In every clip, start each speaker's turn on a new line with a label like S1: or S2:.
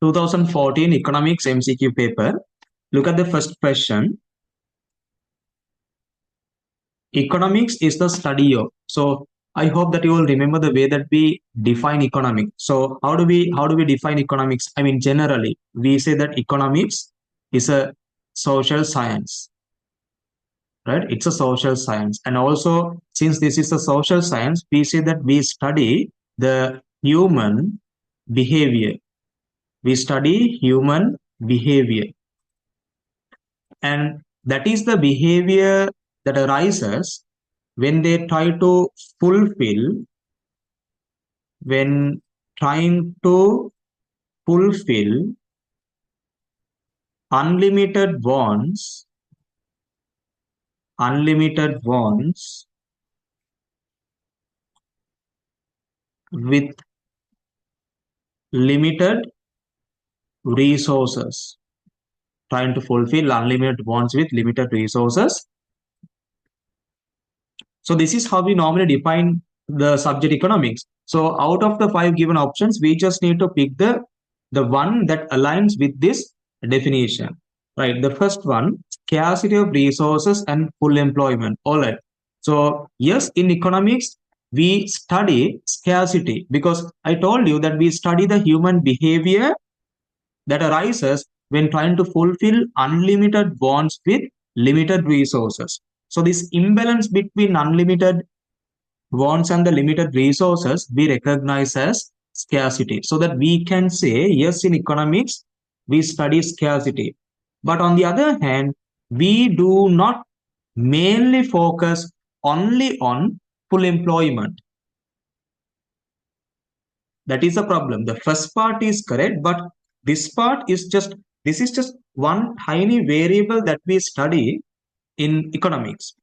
S1: 2014 Economics MCQ paper. Look at the first question. Economics is the study of. So I hope that you will remember the way that we define economics. So how do we define economics? I mean, generally, we say that economics is a social science, right? It's a social science. And also, since this is a social science, we say that we study the human behavior. We study human behavior. And that is the behavior that arises when they try to fulfill, unlimited wants with limited resources. Trying to fulfill unlimited wants with limited resources. So this is how we normally define the subject economics. So out of the 5 given options, we just need to pick the one that aligns with this definition. Right. The first one, scarcity of resources and full employment. All right. So yes, in economics, we study scarcity because I told you that we study the human behavior that arises when trying to fulfill unlimited wants with limited resources. So this imbalance between unlimited wants and the limited resources we recognize as scarcity. So that we can say, yes, in economics, we study scarcity. But on the other hand, we do not mainly focus only on full employment. That is a problem. The first part is correct, but this is just one tiny variable that we study in economics.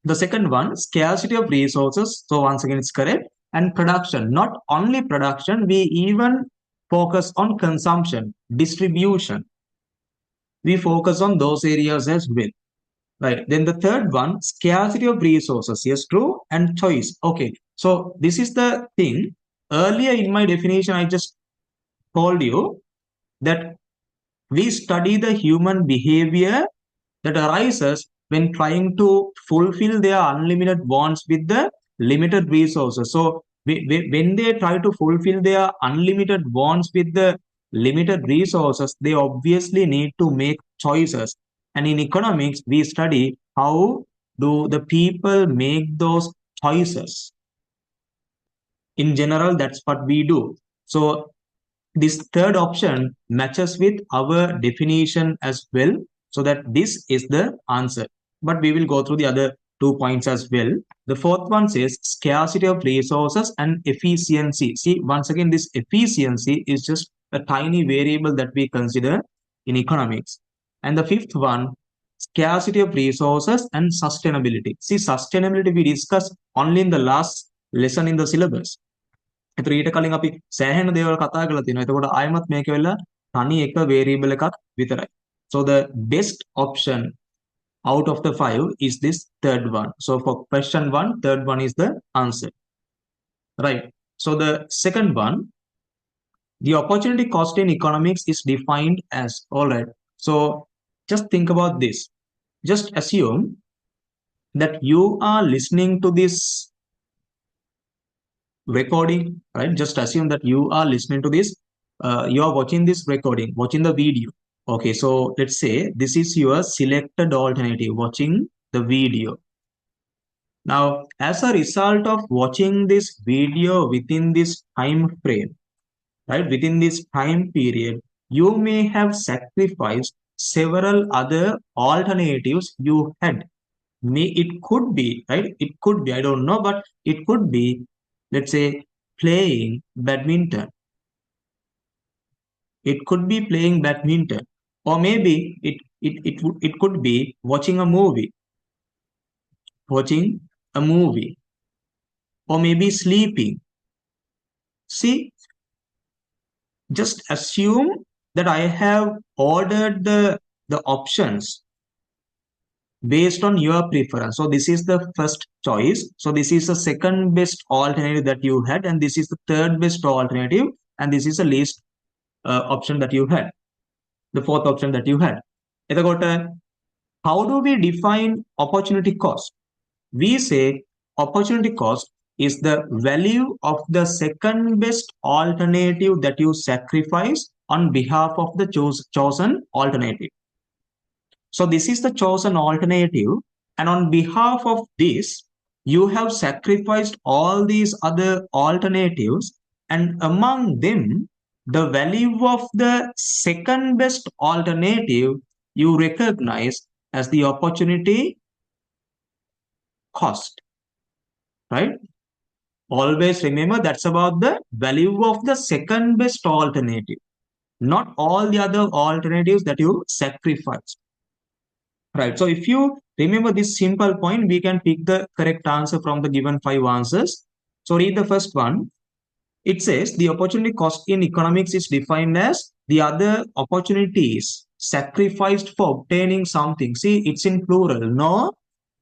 S1: The second one, scarcity of resources. So once again, it's correct. And production, not only production, we even focus on consumption, distribution. We focus on those areas as well. Right. Then the third one, scarcity of resources. Yes, true. And choice. Okay. So this is the thing. Earlier in my definition, I just told you that we study the human behavior that arises when trying to fulfill their unlimited wants with the limited resources. So when they try to fulfill their unlimited wants with the limited resources, they obviously need to make choices. And in economics, we study how do the people make those choices. In general, that's what we do. So this third option matches with our definition as well. So that this is the answer. But we will go through the other 2 points as well. The fourth one says scarcity of resources and efficiency. See, once again, this efficiency is just a tiny variable that we consider in economics. And the fifth one, scarcity of resources and sustainability. See, sustainability we discussed only in the last lesson in the syllabus. ඊට කලින් අපි සෑහෙන දේවල් කතා කරලා තියෙනවා. එතකොට ආයමත් මේක වෙලා තනි එක variable එකක් විතරයි. So the best option out of the 5 is this third one. So for question 1, third one is the answer. Right. So the second one, the opportunity cost in economics is defined as, all right. So just think about this. Just assume that you are listening to this recording, right? Just assume that you are listening to this, you are watching this recording, watching the video. Okay, so let's say this is your selected alternative, watching the video. Now, as a result of watching this video within this time frame, right, within this time period, you may have sacrificed several other alternatives you had. It could be, right? It could be, I don't know, but it could be, let's say, playing badminton. It could be playing badminton. Or maybe it could be watching a movie. Watching a movie. Or maybe sleeping. See, just assume that I have ordered the options based on your preference. So this is the first choice. So this is the second best alternative that you had, and this is the third best alternative, and this is the least option that you had, the fourth option that you had. How do we define opportunity cost? We say opportunity cost is the value of the second best alternative that you sacrifice on behalf of the chosen alternative. So this is the chosen alternative, and on behalf of this, you have sacrificed all these other alternatives, and among them, the value of the second best alternative you recognize as the opportunity cost, right? Always remember that's about the value of the second best alternative, not all the other alternatives that you sacrifice. Right. So if you remember this simple point, we can pick the correct answer from the given 5 answers. So read the first one. It says the opportunity cost in economics is defined as the other opportunities sacrificed for obtaining something. See, it's in plural. No,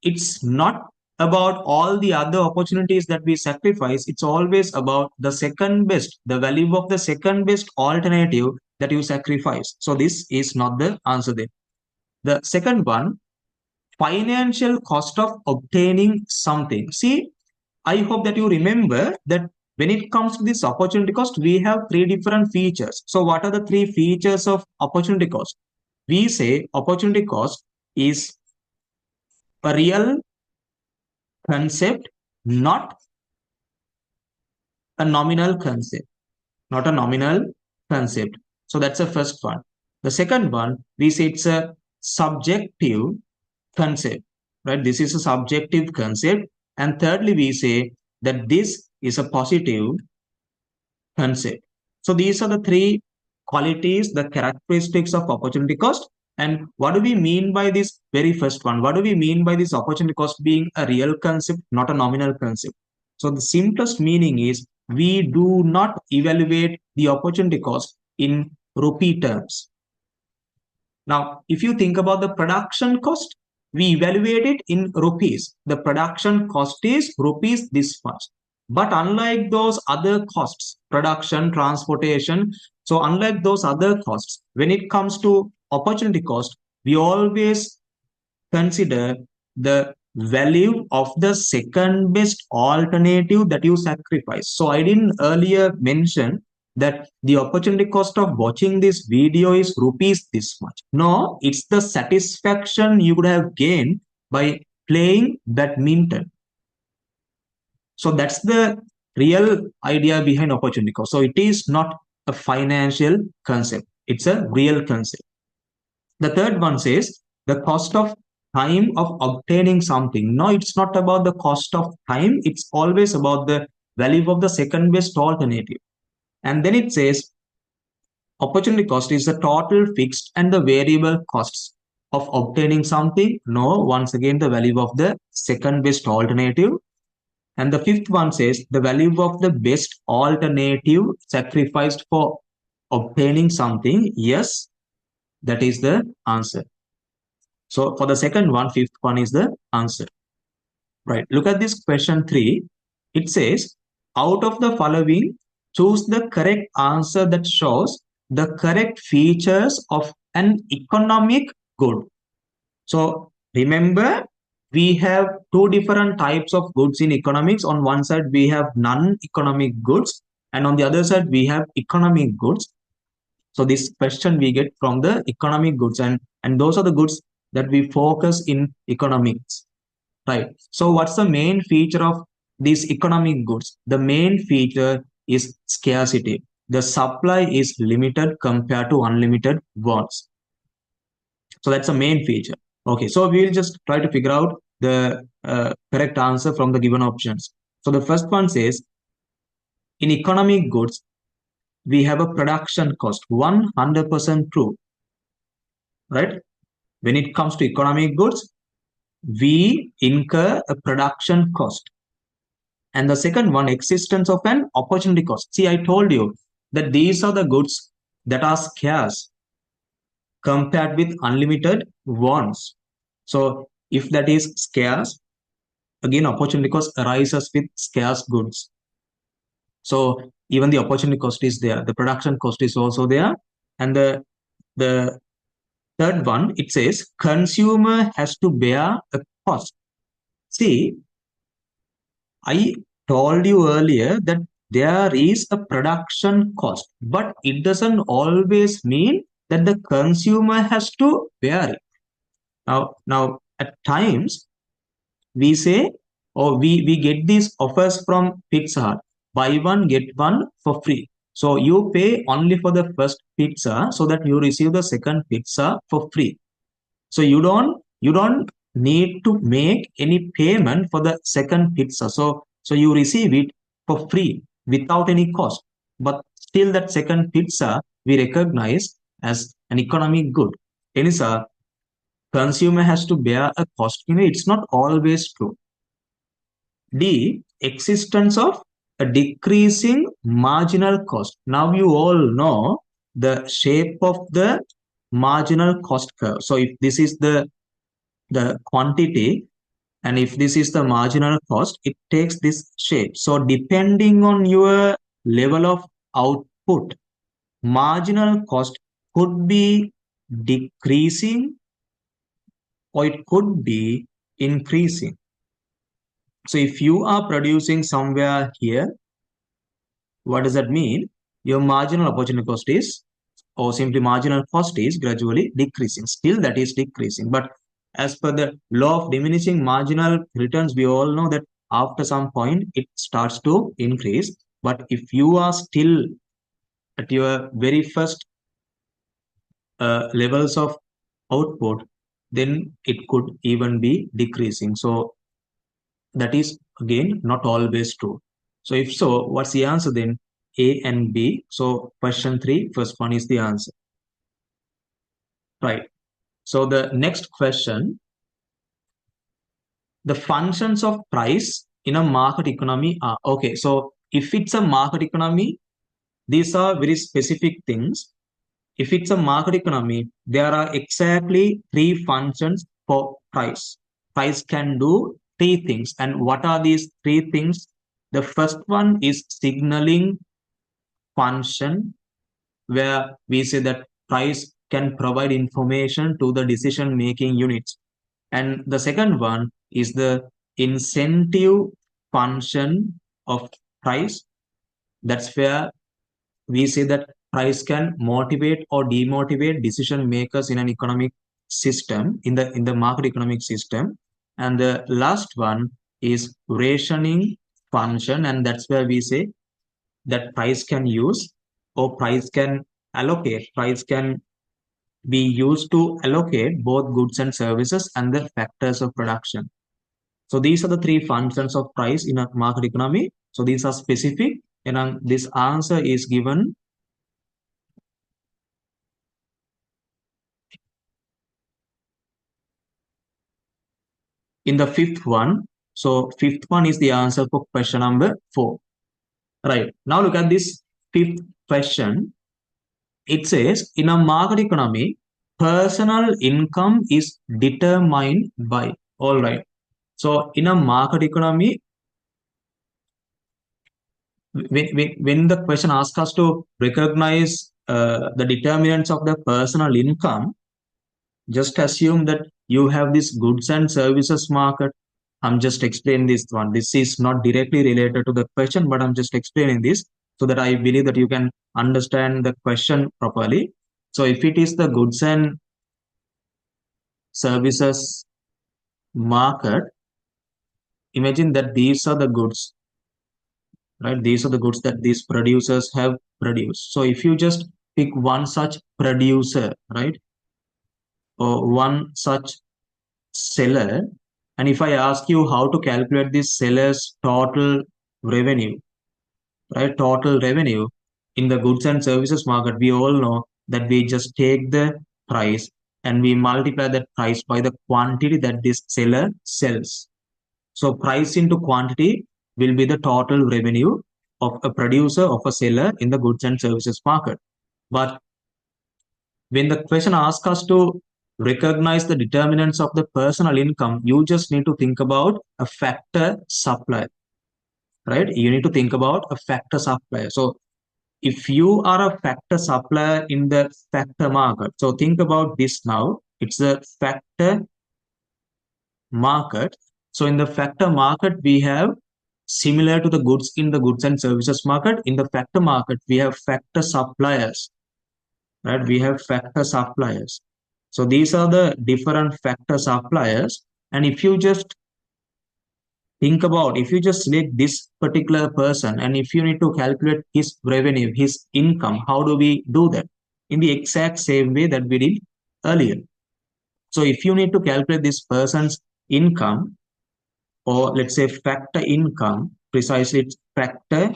S1: it's not about all the other opportunities that we sacrifice. It's always about the second best, the value of the second best alternative that you sacrifice. So this is not the answer there. The second one, financial cost of obtaining something. See, I hope that you remember that when it comes to this opportunity cost, we have 3 different features. So what are the 3 features of opportunity cost? We say opportunity cost is a real concept, not a nominal concept. Not a nominal concept. So that's the first one. The second one, we say it's a subjective concept, right? This is a subjective concept. And thirdly, we say that this is a positive concept. So these are the 3 qualities, the characteristics of opportunity cost. And what do we mean by this very first one? What do we mean by this opportunity cost being a real concept, not a nominal concept? So the simplest meaning is we do not evaluate the opportunity cost in rupee terms. Now, if you think about the production cost, we evaluate it in rupees. The production cost is rupees this much. But unlike those other costs, production, transportation, so unlike those other costs, when it comes to opportunity cost, we always consider the value of the second best alternative that you sacrifice. So I didn't earlier mention that the opportunity cost of watching this video is rupees this much. No, it's the satisfaction you would have gained by playing badminton. So that's the real idea behind opportunity cost. So it is not a financial concept. It's a real concept. The third one says the cost of time of obtaining something. No, it's not about the cost of time. It's always about the value of the second best alternative. And then it says opportunity cost is the total fixed and the variable costs of obtaining something. No, once again, the value of the second best alternative. And the fifth one says the value of the best alternative sacrificed for obtaining something. Yes, that is the answer. So for the second one, fifth one is the answer. Right. Look at this question 3. It says, out of the following, choose the correct answer that shows the correct features of an economic good. So remember, we have 2 different types of goods in economics. On one side, we have non-economic goods, and on the other side, we have economic goods. So this question we get from the economic goods, and those are the goods that we focus in economics, right? So what's the main feature of these economic goods? The main feature is scarcity. The supply is limited compared to unlimited wants. So that's the main feature. Okay, so we'll just try to figure out the correct answer from the given options. So the first one says, in economic goods, we have a production cost, 100% true, right? When it comes to economic goods, we incur a production cost. And the second one, existence of an opportunity cost. See, I told you that these are the goods that are scarce compared with unlimited wants. So if that is scarce, again, opportunity cost arises with scarce goods. So even the opportunity cost is there, the production cost is also there. And the third one, it says consumer has to bear a cost. See, I told you earlier that there is a production cost, but it doesn't always mean that the consumer has to bear it. Now at times we say, or we get these offers from Pizza Hut, buy one, get one for free. So you pay only for the first pizza so that you receive the second pizza for free. So you don't need to make any payment for the second pizza. So you receive it for free without any cost. But still that second pizza we recognize as an economic good. Hence, consumer has to bear a cost. It's not always true. D, existence of a decreasing marginal cost. Now you all know the shape of the marginal cost curve. So if this is the quantity and if this is the marginal cost, it takes this shape. So depending on your level of output, marginal cost could be decreasing or it could be increasing. So if you are producing somewhere here, what does that mean? Your marginal opportunity cost is, or simply marginal cost is gradually decreasing. Still that is decreasing. But as per the law of diminishing marginal returns, we all know that after some point it starts to increase. But if you are still at your very first levels of output, then it could even be decreasing. So that is again not always true. So if so, what's the answer then? A and B. So question 3, first one is the answer. Right. So the next question, the functions of price in a market economy are, okay, so if it's a market economy, these are very specific things. If it's a market economy, there are exactly 3 functions for price. Price can do 3 things. And what are these 3 things? The first one is signaling function, where we say that price can provide information to the decision-making units. And the second one is the incentive function of price. That's where we say that price can motivate or demotivate decision makers in an economic system, in the market economic system. And the last one is rationing function, and that's where we say that price can use or price can allocate, price can be used to allocate both goods and services and the factors of production. So these are the 3 functions of price in a market economy. So these are specific, and this answer is given in the 5th one. So 5th one is the answer for question number 4. Right. Now look at this 5th question. It says, in a market economy, personal income is determined by. All right. So in a market economy, when the question asks us to recognize the determinants of the personal income, just assume that you have this goods and services market. I'm just explaining this one. This is not directly related to the question, but I'm just explaining this so that I believe that you can understand the question properly. So if it is the goods and services market, imagine that these are the goods, right? These are the goods that these producers have produced. So if you just pick one such producer, right, or one such seller, and if I ask you how to calculate this seller's total revenue, right, total revenue in the goods and services market, we all know that we just take the price and we multiply that price by the quantity that this seller sells. So price into quantity will be the total revenue of a producer, of a seller in the goods and services market. But when the question asks us to recognize the determinants of the personal income, you just need to think about a factor supply. right? You need to think about a factor supplier. So if you are a factor supplier in the factor market, so think about this now. It's a factor market. So in the factor market, we have similar to the goods in the goods and services market. In the factor market, we have factor suppliers, right? We have factor suppliers. So these are the different factor suppliers. And if you just think about, if you just select this particular person and if you need to calculate his revenue, his income, how do we do that? In the exact same way that we did earlier. So if you need to calculate this person's income, or let's say factor income, precisely it's factor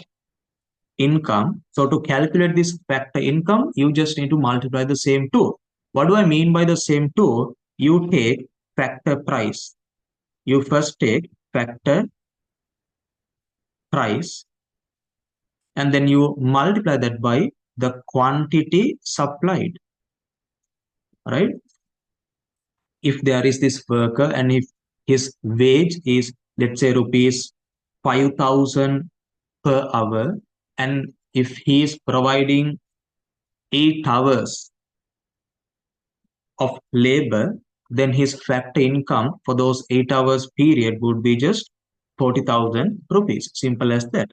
S1: income. So to calculate this factor income, you just need to multiply the same two. What do I mean by the same two? You take factor price. You first take factor price and then you multiply that by the quantity supplied, right? If there is this worker and if his wage is, let's say, rupees 5,000 per hour, and if he is providing 8 hours of labor, then his factor income for those 8 hours period would be just 40,000 rupees. Simple as that.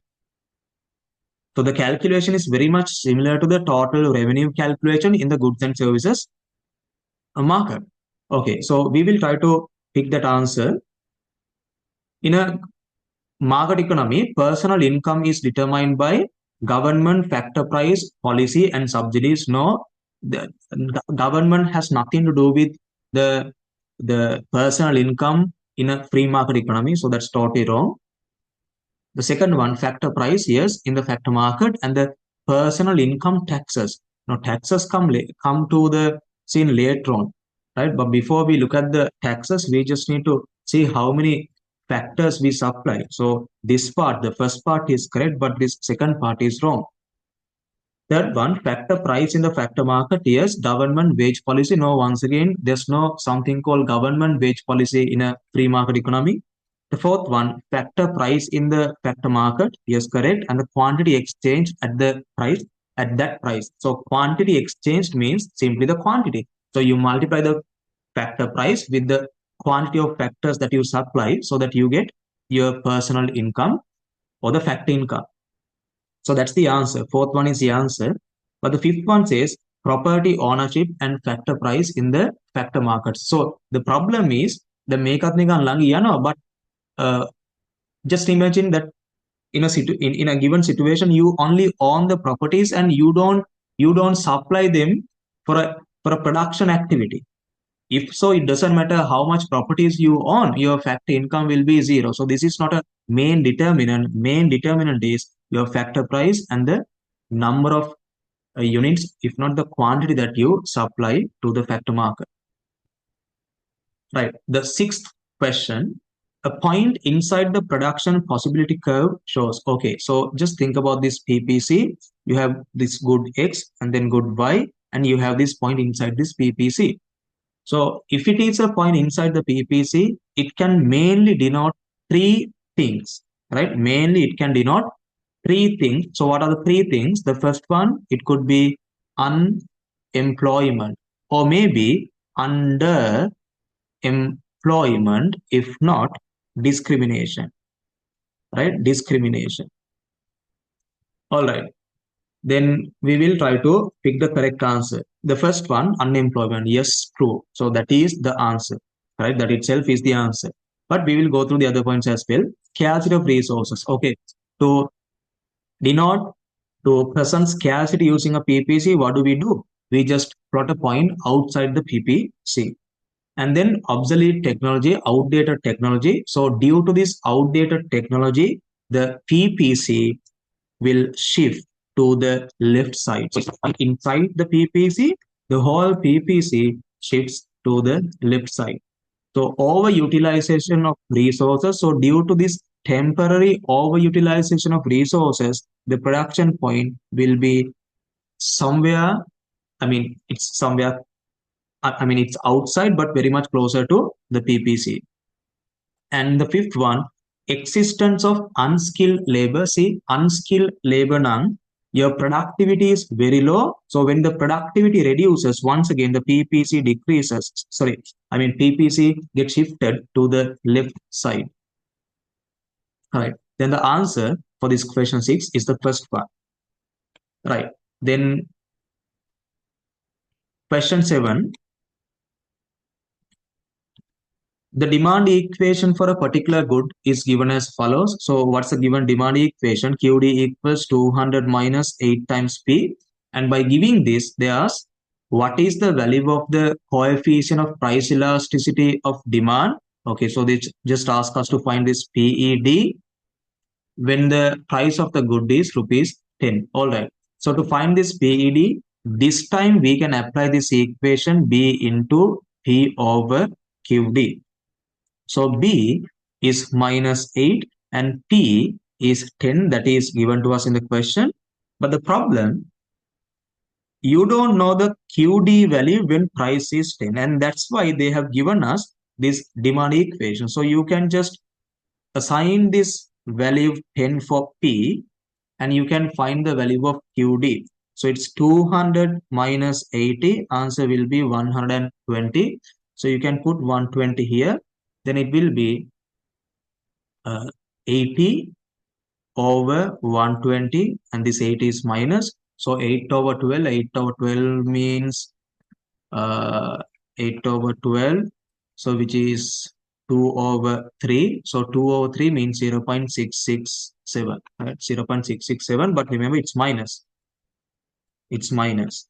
S1: So the calculation is very much similar to the total revenue calculation in the goods and services market. Okay, so we will try to pick that answer. In a market economy, personal income is determined by government factor price policy and subsidies. No, the government has nothing to do with the personal income in a free market economy. So that's totally wrong. The second one, factor price, yes, in the factor market, and the personal income taxes. Now taxes come to the scene later on, right? But before we look at the taxes, we just need to see how many factors we supply. So this part, the first part is correct, but this second part is wrong. Third one, factor price in the factor market, yes, government wage policy. No, once again, there's no something called government wage policy in a free market economy. The fourth one, factor price in the factor market, yes, correct, and the quantity exchange at the price, at that price. So quantity exchanged means simply the quantity. So you multiply the factor price with the quantity of factors that you supply so that you get your personal income or the factor income. So that's the answer. Fourth one is the answer. But the fifth one says property ownership and factor price in the factor market. So the problem is the makeup nikan lang no, but just imagine that in a given situation you only own the properties and you don't supply them for a production activity. If so, it doesn't matter how much properties you own, your factor income will be zero. So this is not a main determinant. Main determinant is your factor price and the number of units, if not the quantity that you supply to the factor market. Right. The sixth question, a point inside the production possibility curve shows. Okay, so just think about this PPC. You have this good X and then good Y, and you have this point inside this PPC. So if it is a point inside the PPC, it can mainly denote three things, right? Mainly it can denote three things. So what are the three things? The first one, it could be unemployment or maybe underemployment, if not discrimination, right? Discrimination. All right. Then we will try to pick the correct answer. The first one, unemployment, yes, true. So that is the answer, right? That itself is the answer. But we will go through the other points as well. Scarcity of resources. Okay, to denote, to present scarcity using a PPC, what do? We just plot a point outside the PPC. And then obsolete technology, outdated technology. So due to this outdated technology, the PPC will shift to the left side. So inside the PPC, the whole PPC shifts to the left side. So overutilization of resources. So due to this temporary overutilization of resources, the production point will be somewhere, it's outside, but very much closer to the PPC. And the fifth one, existence of unskilled labor. See, unskilled labor none, your productivity is very low. So when the productivity reduces, once again the PPC decreases. PPC gets shifted to the left side. Right. Then the answer for this question 6 is the first one. Right. Then question 7. The demand equation for a particular good is given as follows. So what's the given demand equation? QD equals 200 minus 8 times P. And by giving this, they ask, what is the value of the coefficient of price elasticity of demand? Okay, so they just ask us to find this PED when the price of the good is rupees 10. All right. So to find this PED, this time we can apply this equation B into P over QD. So B is minus 8 and P is 10, that is given to us in the question. But the problem, you don't know the QD value when price is 10, and that's why they have given us this demand equation. So you can just assign this value 10 for P and you can find the value of QD. So it's 200 minus 80, answer will be 120. So you can put 120 here. Then it will be 80 over 120, and this 80 is minus. So 8 over 12, 8 over 12 means 8 over 12, so which is 2 over 3. So 2 over 3 means 0 0.667, right? 0 0.667, but remember it's minus. It's minus.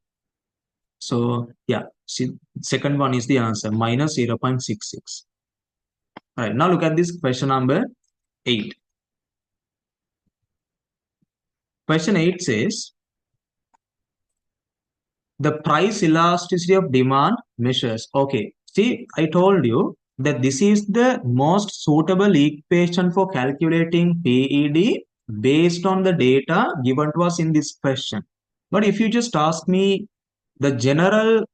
S1: So yeah, see, second one is the answer, minus 0 0.66. All right, now look at this question number 8. Question 8 says, the price elasticity of demand measures. Okay, see, I told you that this is the most suitable equation for calculating PED based on the data given to us in this question. But if you just ask me the general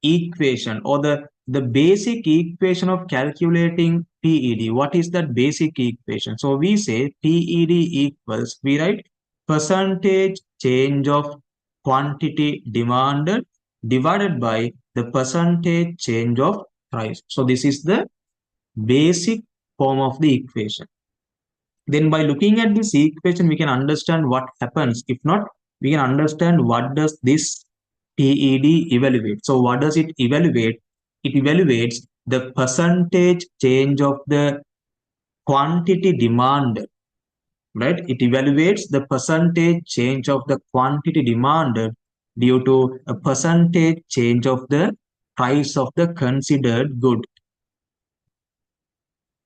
S1: equation or the basic equation of calculating PED, what is that basic equation? So we say PED equals, we write percentage change of quantity demanded divided by the percentage change of price. So this is the basic form of the equation. Then by looking at this equation, we can understand what happens. If not, we can understand what does this PED evaluate. So what does it evaluate? It evaluates the percentage change of the quantity demanded, right? It evaluates the percentage change of the quantity demanded due to a percentage change of the price of the considered good.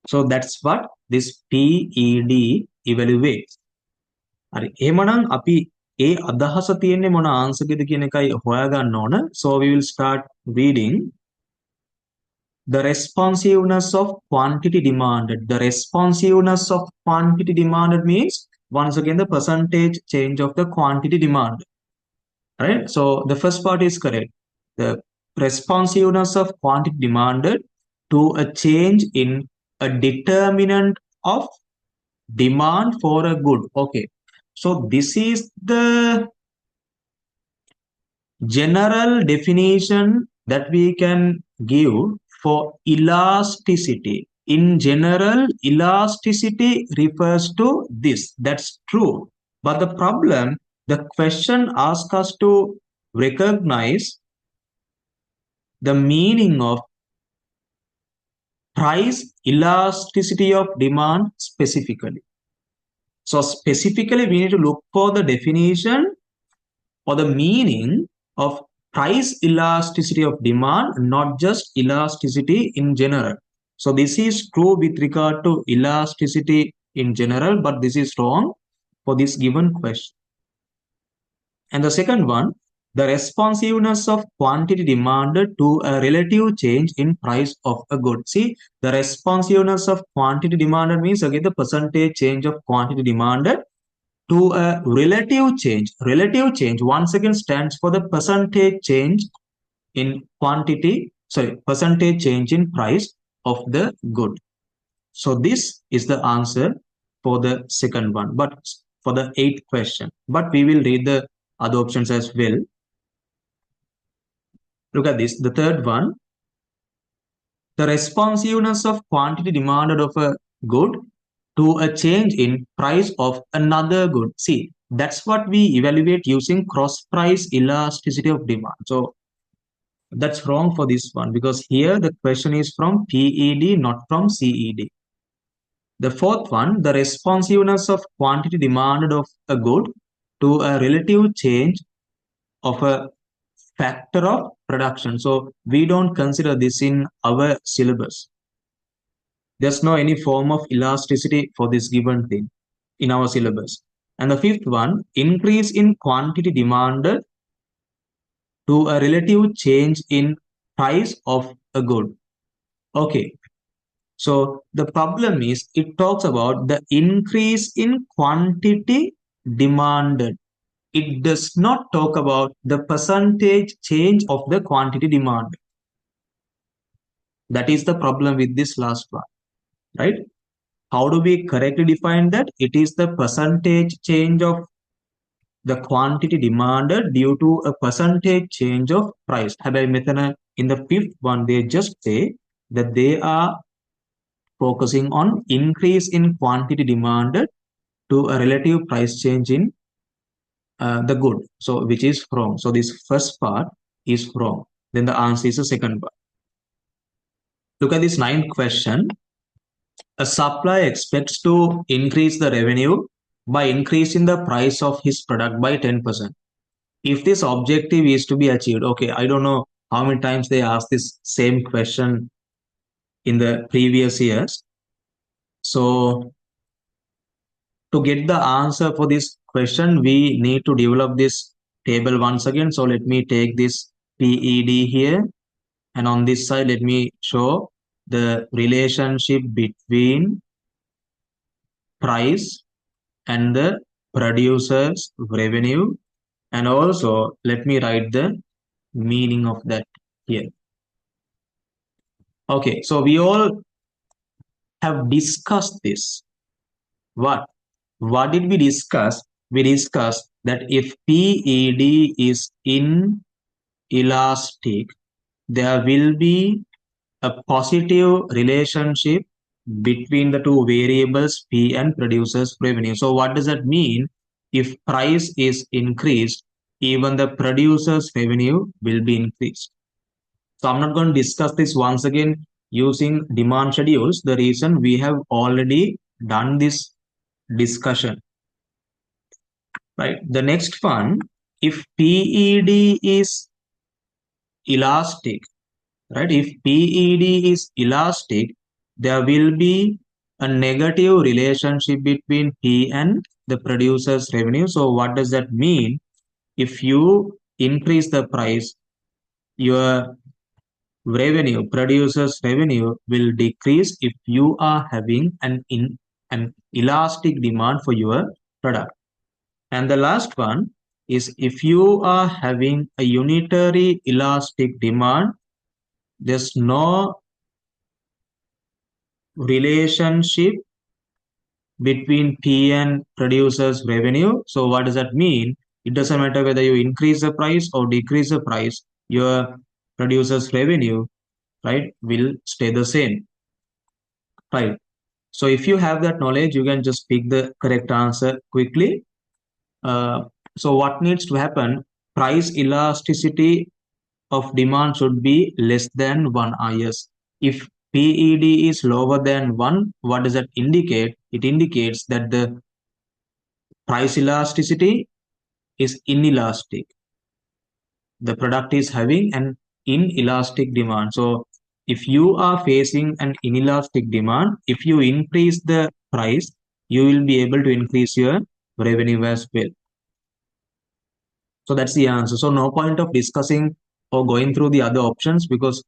S1: So that's what this PED evaluates. හරි එහෙමනම් අපි ඒ අදහස තියෙන්නේ මොන answer එකද කියන එකයි හොයාගන්න ඕන. So we will start reading. The responsiveness of quantity demanded. The responsiveness of quantity demanded means, once again, the percentage change of the quantity demanded. Right? So the first part is correct. The responsiveness of quantity demanded to a change in a determinant of demand for a good. Okay. So this is the general definition that we can give for elasticity. In general, elasticity refers to this. That's true. But the problem, the question asks us to recognize the meaning of price elasticity of demand specifically. So specifically, we need to look for the definition or the meaning of price elasticity of demand, not just elasticity in general. So this is true with regard to elasticity in general, but this is wrong for this given question. And the second one, the responsiveness of quantity demanded to a relative change in price of a good. See, the responsiveness of quantity demanded means, again, the percentage change of quantity demanded to a relative change. Relative change once again stands for the percentage change in quantity, percentage change in price of the good. So this is the answer for the second one, but for the eighth question. But we will read the other options as well. Look at this. The third one, the responsiveness of quantity demanded of a good to a change in price of another good. See, that's what we evaluate using cross price elasticity of demand. So that's wrong for this one, because here the question is from PED, not from CED. The fourth one, the responsiveness of quantity demanded of a good to a relative change of a factor of production. So we don't consider this in our syllabus. There's no any form of elasticity for this given thing in our syllabus. And the fifth one, increase in quantity demanded to a relative change in price of a good. Okay, so the problem is it talks about the increase in quantity demanded. It does not talk about the percentage change of the quantity demanded. That is the problem with this last one, right? How do we correctly define that? It is the percentage change of the quantity demanded due to a percentage change of price. In the fifth one, they just say that they are focusing on increase in quantity demanded to a relative price change in the good. So which is wrong. So this first part is wrong. Then the answer is the second part. Look at this ninth question. A supplier expects to increase the revenue by increasing the price of his product by 10%. If this objective is to be achieved, okay, I don't know how many times they asked this same question in the previous years. So to get the answer for this question, we need to develop this table once again. So let me take this PED here. And on this side, let me show the relationship between price and the producer's revenue. And also, let me write the meaning of that here. Okay, so we all have discussed this. What did we discuss? We discussed that if PED is inelastic, there will be a positive relationship between the two variables P and producer's revenue. So what does that mean? If price is increased, even the producer's revenue will be increased. So I'm not going to discuss this once again using demand schedules. The reason we have already done this discussion, right? The next one, if PED is elastic, right? If PED is elastic, there will be a negative relationship between P and the producer's revenue. So what does that mean? If you increase the price, your revenue, producer's revenue will decrease if you are having an elastic demand for your product. And the last one is if you are having a unitary elastic demand, there's no relationship between P and producer's revenue. So what does that mean? It doesn't matter whether you increase the price or decrease the price, your producer's revenue, right, will stay the same, right? So if you have that knowledge, you can just pick the correct answer quickly. So what needs to happen? Price elasticity of demand should be less than 1 IS. If PED is lower than 1, what does that indicate? It indicates that the price elasticity is inelastic. The product is having an inelastic demand. So if you are facing an inelastic demand, if you increase the price, you will be able to increase your revenue as well. So that's the answer. So no point of discussing or going through the other options, because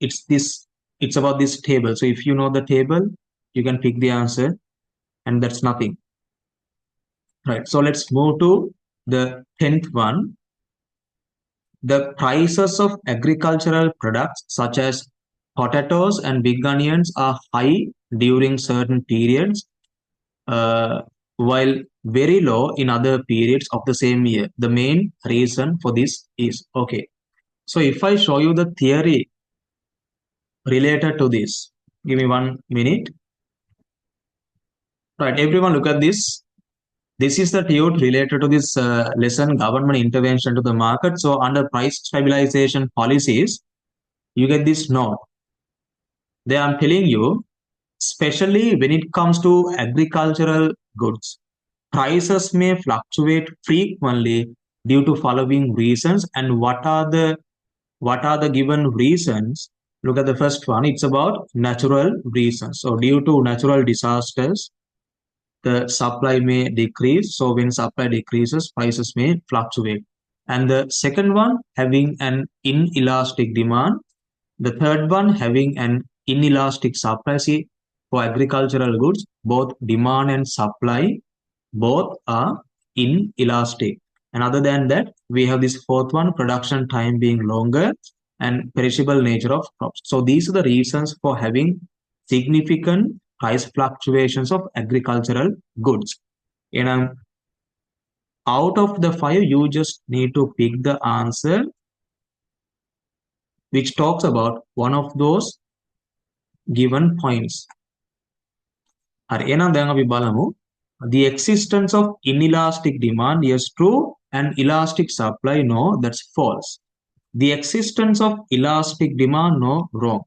S1: it's about this table. So if you know the table, you can pick the answer, and that's nothing. Right. So let's move to the 10th one. The prices of agricultural products such as potatoes and big onions are high during certain periods, while very low in other periods of the same year. The main reason for this is, okay, so if I show you the theory related to this, give me 1 minute. Right, everyone look at this. This is the theory related to this lesson, government intervention to the market. So under price stabilization policies, you get this note. There I'm telling you, especially when it comes to agricultural goods, prices may fluctuate frequently due to following reasons. And what are the given reasons? Look at the first one. It's about natural reasons. So due to natural disasters, the supply may decrease. So when supply decreases, prices may fluctuate. And the second one, having an inelastic demand. The third one, having an inelastic supply. See, for agricultural goods, both demand and supply, both are inelastic. And other than that, we have this fourth one, production time being longer and perishable nature of crops. So these are the reasons for having significant price fluctuations of agricultural goods. And out of the 5, you just need to pick the answer which talks about one of those given points. The existence of inelastic demand is true and elastic supply, no, that's false. The existence of elastic demand, no, wrong.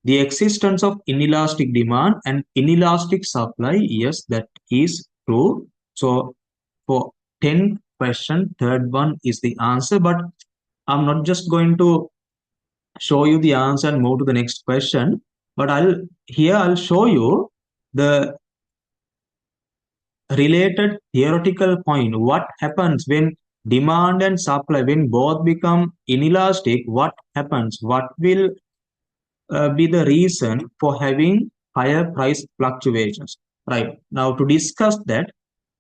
S1: The existence of inelastic demand and inelastic supply, yes, that is true. So for 10 question, third one is the answer, but I'm not just going to show you the answer and move to the next question, but I'll show you the related theoretical point. What happens when demand and supply, when both become inelastic, what happens? What will be the reason for having higher price fluctuations? Right, now to discuss that,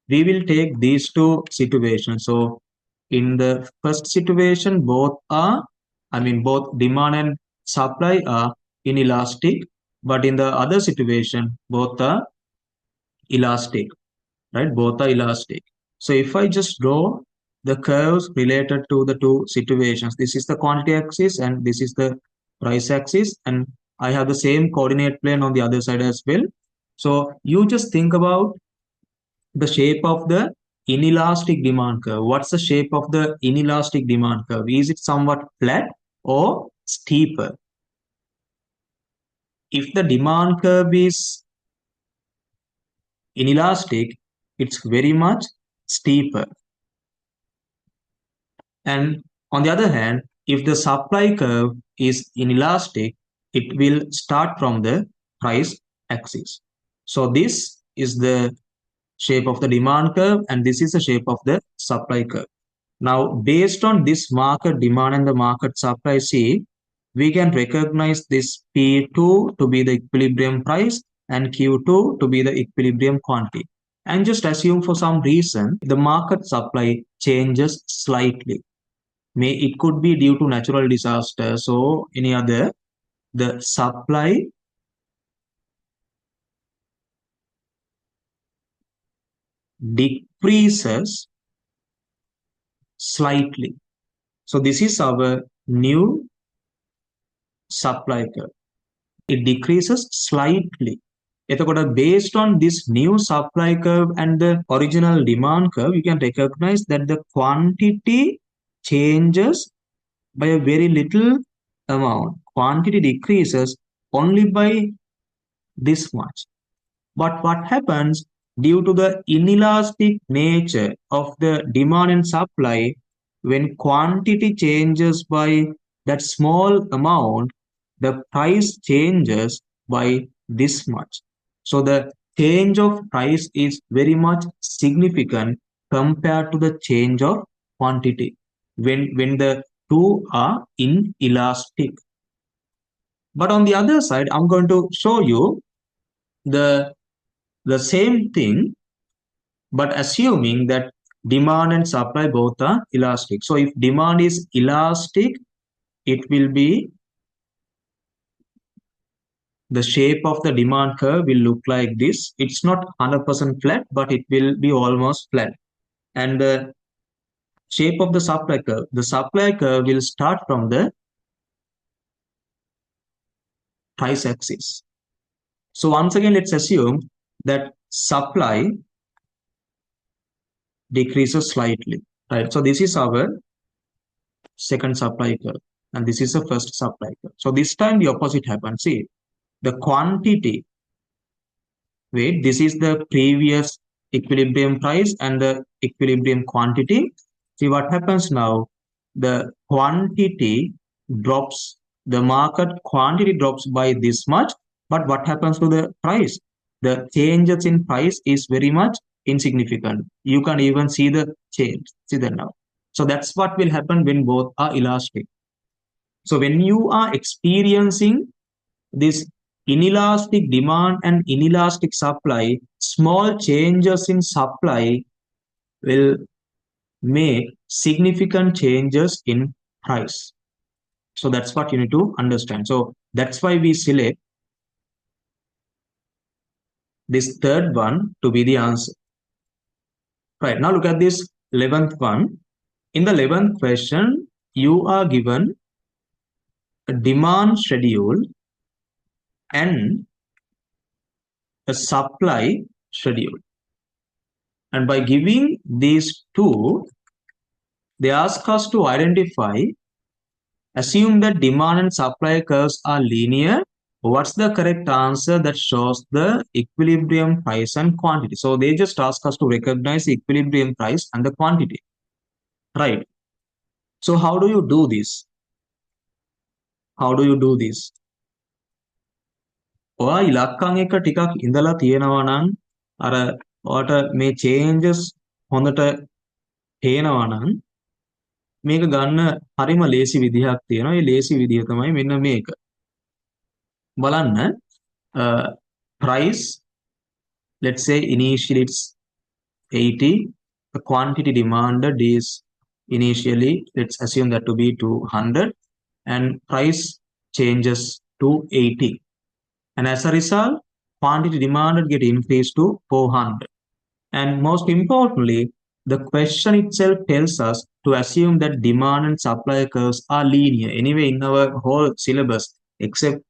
S1: we will take these two situations. So in the first situation, both demand and supply are inelastic, but in the other situation, both are elastic, right? Both are elastic. So if I just draw the curves related to the two situations, this is the quantity axis and this is the price axis, and I have the same coordinate plane on the other side as well. So you just think about the shape of the inelastic demand curve. What's the shape of the inelastic demand curve? Is it somewhat flat or steeper? If the demand curve is inelastic, it's very much steeper. And on the other hand, if the supply curve is inelastic, it will start from the price axis. So this is the shape of the demand curve and this is the shape of the supply curve. Now, based on this market demand and the market supply, see, we can recognize this P2 to be the equilibrium price and Q2 to be the equilibrium quantity. And just assume for some reason, the market supply changes slightly. It could be due to natural disasters or any other, the supply decreases slightly. So this is our new supply curve. It decreases slightly. Based on this new supply curve and the original demand curve, you can recognize that the quantity changes by a very little amount. Quantity decreases only by this much. But what happens due to the inelastic nature of the demand and supply, when quantity changes by that small amount, the price changes by this much. So the change of price is very much significant compared to the change of quantity when the two are inelastic. But on the other side, I'm going to show you the same thing, but assuming that demand and supply both are elastic. So if demand is elastic, it will be the shape of the demand curve will look like this. It's not 100% flat, but it will be almost flat. And the shape of the supply curve will start from the price axis. So once again, let's assume that supply decreases slightly, right? So this is our second supply curve, and this is the first supply curve. So this time the opposite happens. See, the quantity, wait, this is the previous equilibrium price and the equilibrium quantity. See what happens now, the quantity drops, the market quantity drops by this much, but what happens to the price? The changes in price is very much insignificant. You can even see the change, see that now. So that's what will happen when both are elastic. So when you are experiencing this inelastic demand and inelastic supply, small changes in supply will make significant changes in price. So that's what you need to understand. So that's why we select this third one to be the answer. Right, now look at this 11th one. In the 11th question, you are given a demand schedule and a supply schedule. And by giving these two, they ask us to identify, assume that demand and supply curves are linear. What's the correct answer that shows the equilibrium price and quantity? So they just ask us to recognize the equilibrium price and the quantity, right? So how do you do this? How do you do this? ඔයා ඉලක්කම් එක ටිකක් ඉඳලා තියෙනවා නම් අර ඔයාට මේ changes හොඳට පේනවා නම් මේක ගන්න හරිම ලේසි විදිහක් තියෙනවා. ඒ ලේසි විදිහ තමයි මෙන්න මේක. බලන්න price, let's say initially it's 80, the quantity demanded is initially, let's assume that to be 200, and price changes to 80, and as a result quantity demanded get increased to 400. And most importantly, the question itself tells us to assume that demand and supply curves are linear. Anyway, in our whole syllabus, except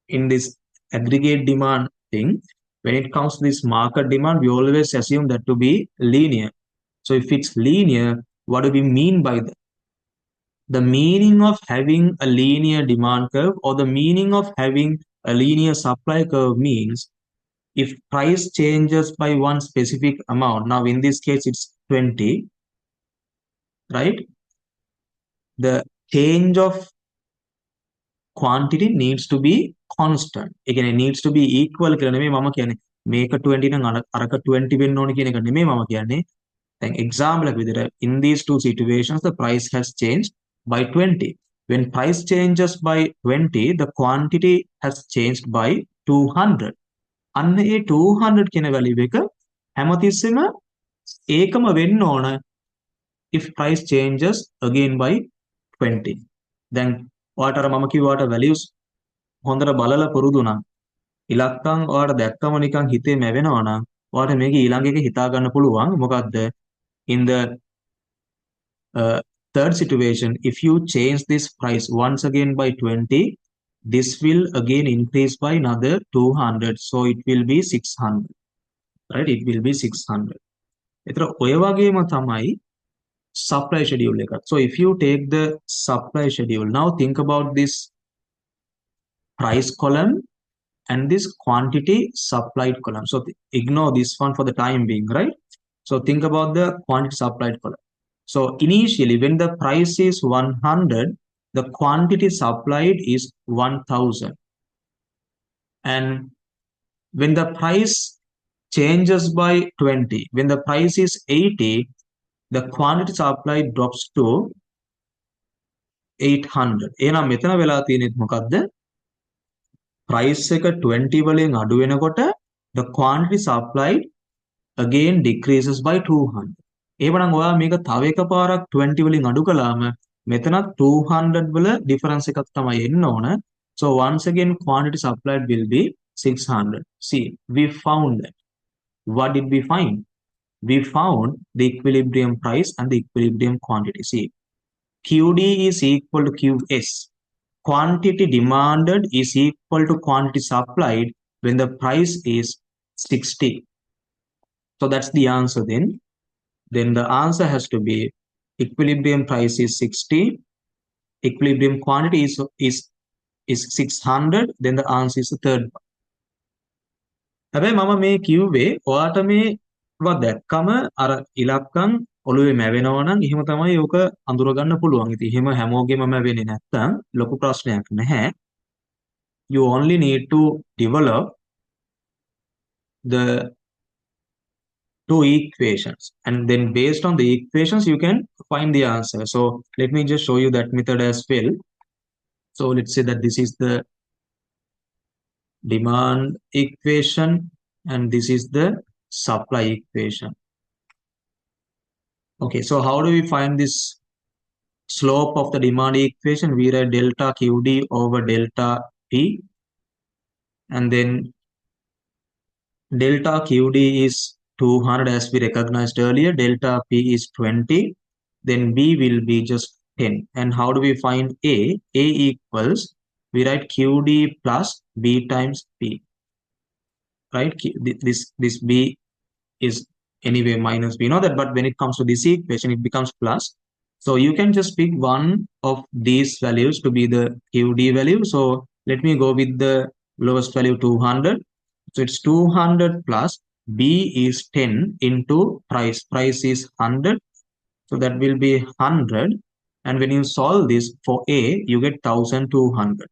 S1: in this aggregate demand thing, when it comes to this market demand, we always assume that to be linear. So if it's linear, what do we mean by that? The meaning of having a linear demand curve or the meaning of having a linear supply curve means if price changes by one specific amount, now in this case it's 20, right? The change of quantity needs to be constant. Again, it needs to be equal කියලා නෙමෙයි මම කියන්නේ. මේක 20 නම් අරක 20 වෙන්න ඕනේ කියන එක නෙමෙයි මම කියන්නේ. දැන් example එක විදිහට in these two situations the price has changed by 20. When price changes by 20, the quantity has changed by 200. අන්න ඒ 200 කියන value එක හැමතිස්සෙම ඒකම වෙන්න ඕන if price changes again by 20. දැන් ඔයාට අර මම කිව්වාට values හොඳට බලලා පුරුදු නම් ඉලක්කම් ඔයාට දැක්කම නිකන් හිතේ මැවෙනවා නම් ඔයාට මේක ඊළඟ එක හිතා ගන්න පුළුවන්. මොකද්ද? In the third situation, if you change this price once again by 20, this will again increase by another 200. So it will be 600. Right? It will be 600. එතන ඔය වගේම තමයි supply schedule එක. So if you take the supply schedule, now think about this price column and this quantity supplied column. So ignore this one for the time being, right? So think about the quantity supplied column. So initially when the price is 100, the quantity supplied is 1000. And when the price changes by 20, when the price is 80, the quantity supplied drops to 800. එහෙනම් මෙතන වෙලා තියෙන්නේ මොකද්ද? price එක 20 වලින් අඩු වෙනකොට the quantity supplied again decreases by 200. එහෙනම් ඔයා මේක තව එකපාරක් 20 වලින් අඩු කළාම මෙතනත් 200 වල difference එකක් තමයි එන්න ඕන. So once again, quantity supplied will be 600. See, we found that. What did we find? We found the equilibrium price and the equilibrium quantity. See, QD is equal to QS. Quantity demanded is equal to quantity supplied when the price is 60. So that's the answer then. Then the answer has to be equilibrium price is 60, equilibrium quantity is 600, then the answer is the third one. හැබැයි මම මේ කිව්වේ ඔයාට මේවා දැක්කම අර ඉලක්කම් ඔළුවේ මැවෙනවා නම් එහෙම තමයි ඕක අඳුරගන්න පුළුවන්. ඉතින් එහෙම හැමෝගෙම මැවෙන්නේ නැත්තම් ලොකු ප්‍රශ්නයක් නැහැ. You only need to develop the two equations, and then based on the equations you can find the answer. So let me just show you that method as well. So let's say that this is the demand equation and this is the supply equation. Okay, so how do we find this slope of the demand equation? We write delta QD over delta P, and then delta QD is 200 as we recognized earlier, delta P is 20, then B will be just 10. And how do we find A? A equals, we write QD plus B times P, right? This B is anyway minus, we know that, but when it comes to this equation, it becomes plus. So you can just pick one of these values to be the QD value. So let me go with the lowest value 200. So it's 200 plus B is 10 into price. Price is 100. So that will be 100. And when you solve this for A, you get 1200.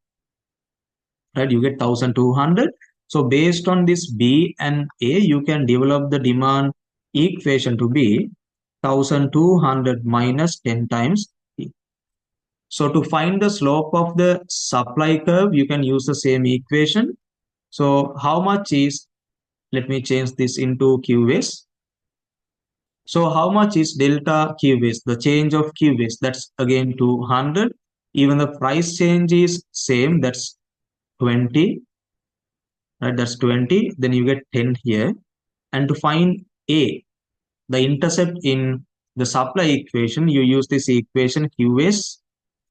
S1: Right? You get 1200. So based on this B and A, you can develop the demand equation to be 1200 minus 10 times P. So to find the slope of the supply curve, you can use the same equation. So how much is, let me change this into QS. So how much is delta QS, the change of QS? That's again 200. Even the price change is same, that's 20. Right, that's 20. Then you get 10 here. And to find A, the intercept in the supply equation, you use this equation QS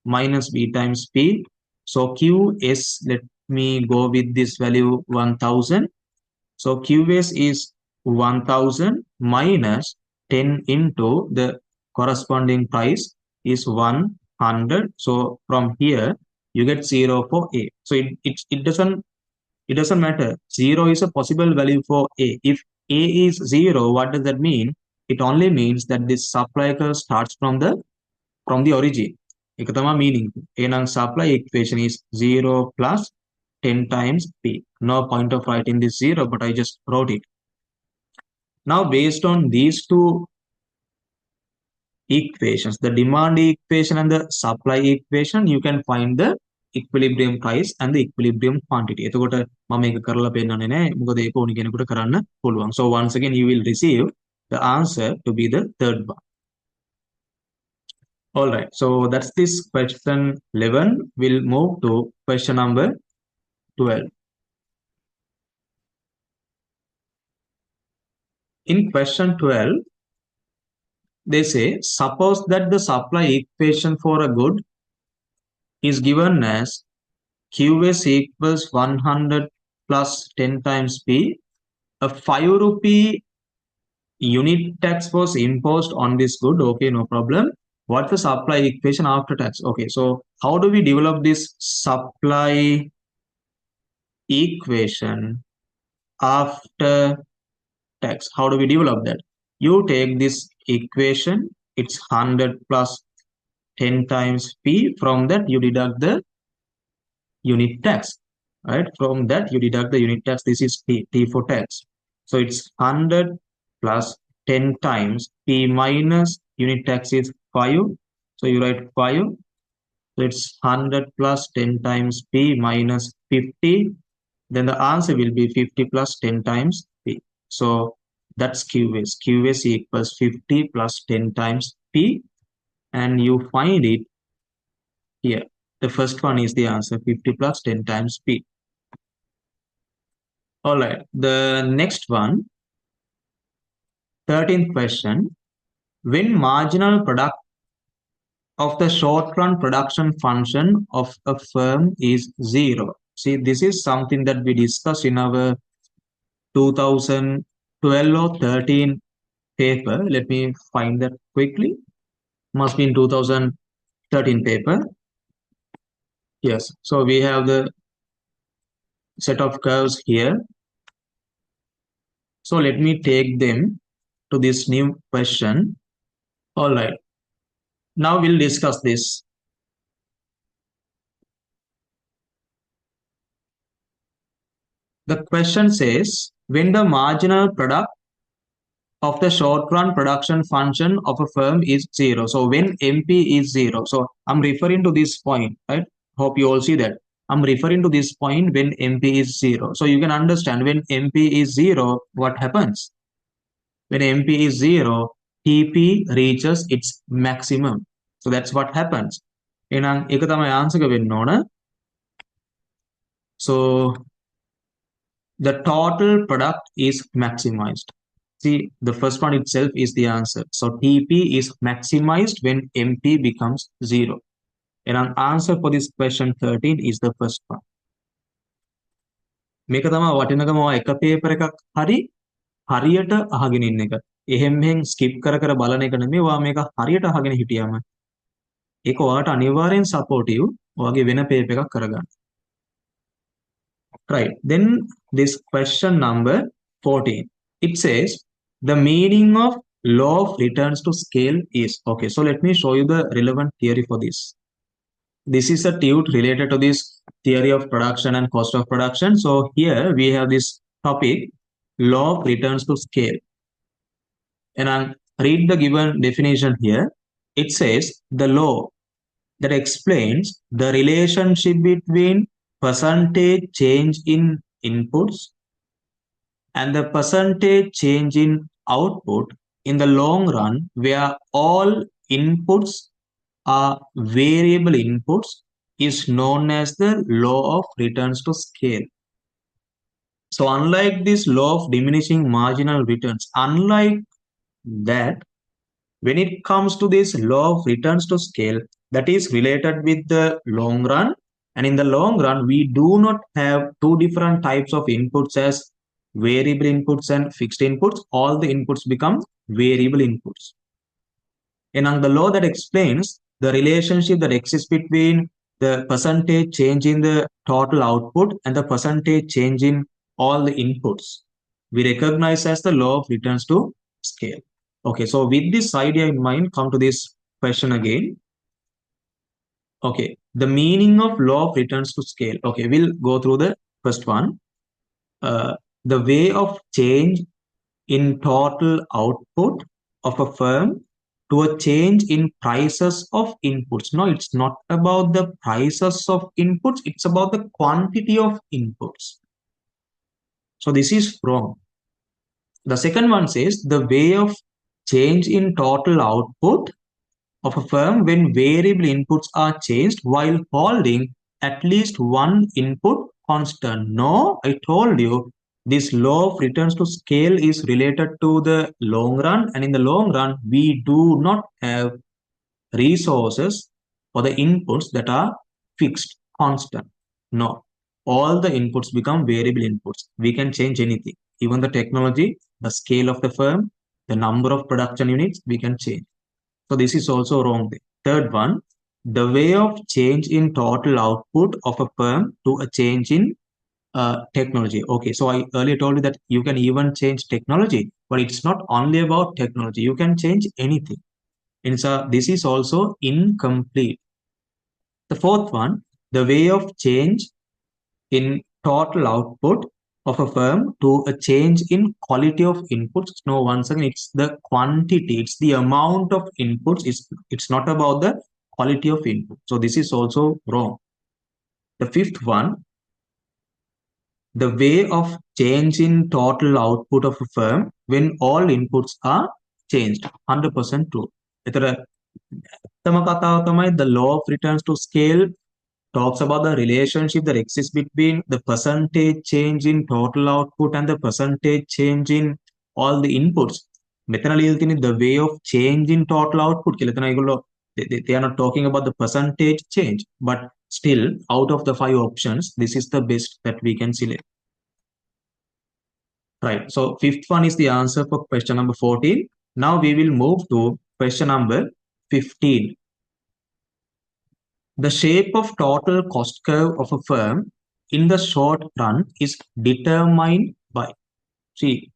S1: minus B times P. So QS, let me go with this value 1000. So QS is 1000 minus 10 into the corresponding price is 100. So from here, you get 0 for A. So it doesn't matter. 0 is a possible value for A. If A is 0, what does that mean? It only means that this supply curve starts from the origin. ඒක තමයි meaning. එහෙනම් supply equation is 0 plus 10 times P. No point of writing this 0, but I just wrote it. Now based on these two equations, the demand equation and the supply equation, you can find the equilibrium price and the equilibrium quantity. එතකොට මම මේක කරලා පෙන්නන්නේ නැහැ. මොකද ඒක ඕනි කෙනෙකුට කරන්න පුළුවන්. So once again you will receive the answer to be the third one. All right, so that's this question 11. We'll move to question number 12. In question 12, they say, suppose that the supply equation for a good is given as QS equals 100 plus 10 times P. A 5 rupee unit tax was imposed on this good. Okay, no problem. What's the supply equation after tax? Okay, so how do we develop this supply equation after tax? How do we develop that? You take this equation, it's 100 plus 10 times P. From that, you deduct the unit tax. Right? From that, you deduct the unit tax. This is T for tax. So it's 100 plus 10 times P minus unit tax is 5. So you write 5. So it's 100 plus 10 times P minus 50. Then the answer will be 50 plus 10 times P. So that's QS. QS equals 50 plus 10 times P. And you find it here. The first one is the answer, 50 plus 10 times P. All right, the next one, 13th question. When marginal product of the short run production function of a firm is zero. See, this is something that we discussed in our 2012 or 13 paper. Let me find that quickly. Must be in 2013 paper. Yes, so we have the set of curves here. So let me take them to this new question. All right, now we'll discuss this. The question says, when the marginal product of the short run production function of a firm is zero. So when MP is zero. So I'm referring to this point, right? Hope you all see that. I'm referring to this point when MP is zero. So you can understand when MP is zero, what happens? When MP is zero, TP reaches its maximum. So that's what happens. So the total product is maximized. See, the first one itself is the answer. So TP is maximized when MP becomes zero. And an answer for this question 13 is the first one. මේක තමයි වටිනකම එක paper එකක් හරි හරියට අහගෙන ඉන්න එක. එහෙම මෙහෙන් ස්කිප් කර කර බලන එක නෙමෙයි. ඔයා මේක හරියට අහගෙන හිටියාම ඒක ඔයාට අනිවාර්යෙන් සපෝටිව් ඔයාගේ වෙන පේපර් එකක් කරගන්න. Right. Then this question number 14. It says the meaning of law of returns to scale is. Okay, so let me show you the relevant theory for this. This is a tute related to this theory of production and cost of production. So here we have this topic, law of returns to scale. And I'll read the given definition here. It says the law that explains the relationship between percentage change in inputs and the percentage change in output in the long run, where all inputs are variable inputs, is known as the law of returns to scale. So unlike this law of diminishing marginal returns, unlike that, when it comes to this law of returns to scale, that is related with the long run. And in the long run, we do not have two different types of inputs as variable inputs and fixed inputs. All the inputs become variable inputs. And on the law that explains the relationship that exists between the percentage change in the total output and the percentage change in all the inputs, we recognize as the law of returns to scale. Okay, so with this idea in mind, come to this question again. Okay, the meaning of law of returns to scale. Okay, we'll go through the first one. The way of change in total output of a firm to a change in prices of inputs. No, it's not about the prices of inputs, it's about the quantity of inputs. So this is wrong. The second one says the way of change in total output of a firm when variable inputs are changed while holding at least one input constant. No, I told you this law of returns to scale is related to the long run, and in the long run we do not have resources for the inputs that are fixed, constant. No, all the inputs become variable inputs. We can change anything, even the technology, the scale of the firm, the number of production units, we can change. So this is also wrong. Third one, the way of change in total output of a firm to a change in technology. Okay, so I earlier told you that you can even change technology, but it's not only about technology. You can change anything. And so this is also incomplete. The fourth one, the way of change in total output of a firm to a change in quality of inputs. No, once again, it's the quantity, it's the amount of inputs. It's not about the quality of input. So this is also wrong. The fifth one, the way of change in total output of a firm when all inputs are changed. 100% true. The law of returns to scale talks about the relationship that exists between the percentage change in total output and the percentage change in all the inputs. The way of change in total output. They are not talking about the percentage change, but still, out of the 5 options, this is the best that we can select. Right. So fifth one is the answer for question number 14. Now we will move to question number 15. The shape of total cost curve of a firm in the short run is determined by, see,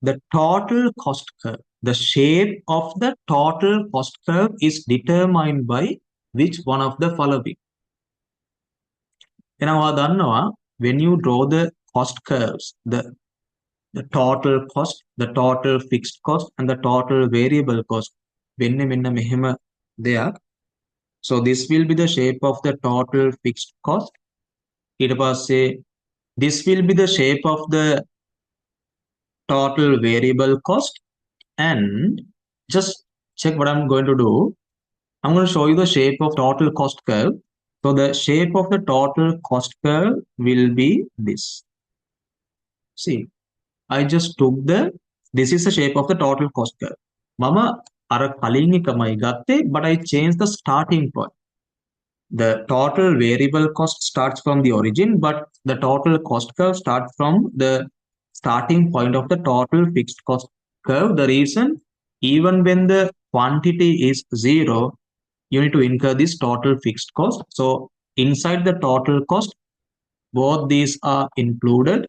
S1: the total cost curve. The shape of the total cost curve is determined by which one of the following. When you draw the cost curves, the total cost, the total fixed cost, and the total variable cost. So this will be the shape of the total fixed cost. This will be the shape of the total variable cost. And just check what I'm going to do. I'm going to show you the shape of total cost curve. So the shape of the total cost curve will be this. See, I just took this is the shape of the total cost curve. Mama ara kalingi kamai gatte, but I changed the starting point. The total variable cost starts from the origin, but the total cost curve starts from the starting point of the total fixed cost curve. The reason, even when the quantity is 0, you need to incur this total fixed cost. So inside the total cost, both these are included.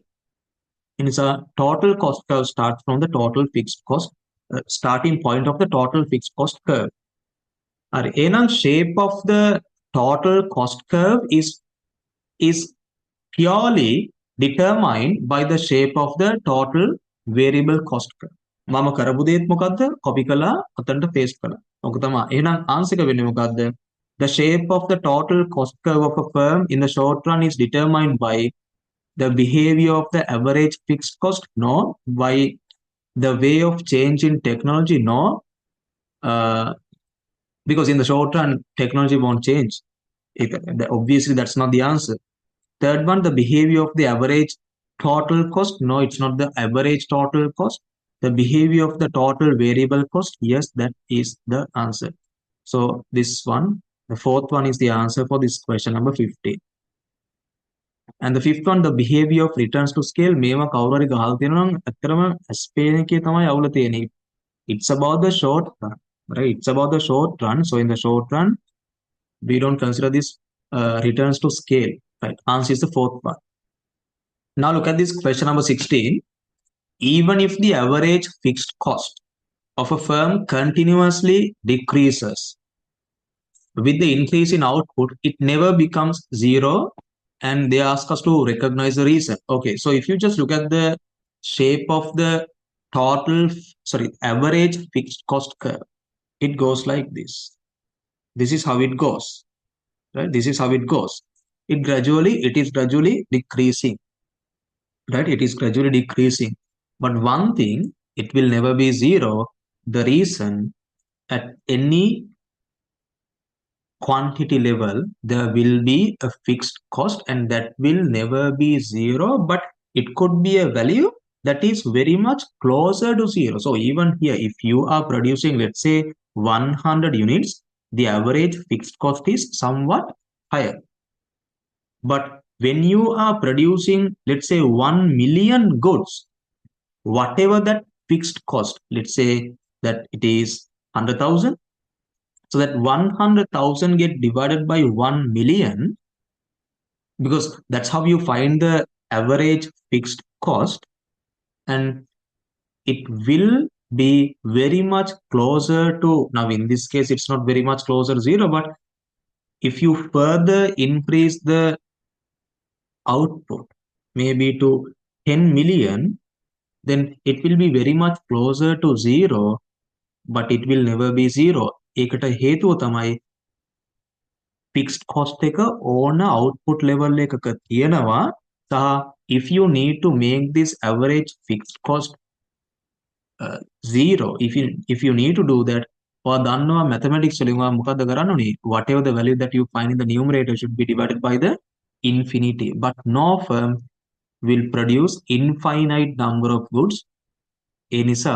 S1: It's a total cost curve starts from the total fixed cost starting point of the total fixed cost curve. The shape of the total cost curve is purely determined by the shape of the total variable cost curve. මම කරපු දේත් මොකද්ද? copy කළා අතනට paste කළා. ඔක තමයි. එහෙනම් answer එක වෙන්නේ මොකද්ද? The shape of the total cost curve of a firm in the short run is determined by the behavior of the average fixed cost, no. By the way of change in technology, no. Because in the short run, technology won't change. Obviously, that's not the answer. Third one, the behavior of the average total cost. No, it's not the average total cost. The behavior of the total variable cost. Yes, that is the answer. So this one, the fourth one is the answer for this question number 15. And the fifth one, the behavior of returns to scale. It's about the short run, right? It's about the short run. So in the short run, we don't consider this returns to scale, right? Answer is the fourth one. Now look at this question number 16. Even if the average fixed cost of a firm continuously decreases with the increase in output, it never becomes 0. And they ask us to recognize the reason. Okay, so if you just look at the shape of the average fixed cost curve, it goes like this. This is how it goes, right? This is how it goes. It is gradually decreasing, right? It is gradually decreasing. But one thing, it will never be 0. The reason, at any quantity level, there will be a fixed cost, and that will never be 0, but it could be a value that is very much closer to 0. So even here, if you are producing, let's say 100 units, the average fixed cost is somewhat higher. But when you are producing, let's say 1 million goods, whatever that fixed cost, let's say that it is 100,000, so that 100,000 get divided by 1 million, because that's how you find the average fixed cost, and it will be very much closer to, now in this case, it's not very much closer to 0, but if you further increase the output, maybe to 10 million, then it will be very much closer to 0, but it will never be 0. ඒකට හේතුව තමයි fixed cost එක ඕන output level එකක තියෙනවා, සහ if you need to make this average fixed cost 0, if you need to do that, ඔයා දන්නවා mathematics වලින් ඔයා මොකද කරන්න ඕනේ? Whatever the value that you find in the numerator should be divided by the infinity. But no firm will produce infinite number of goods. ඒ නිසා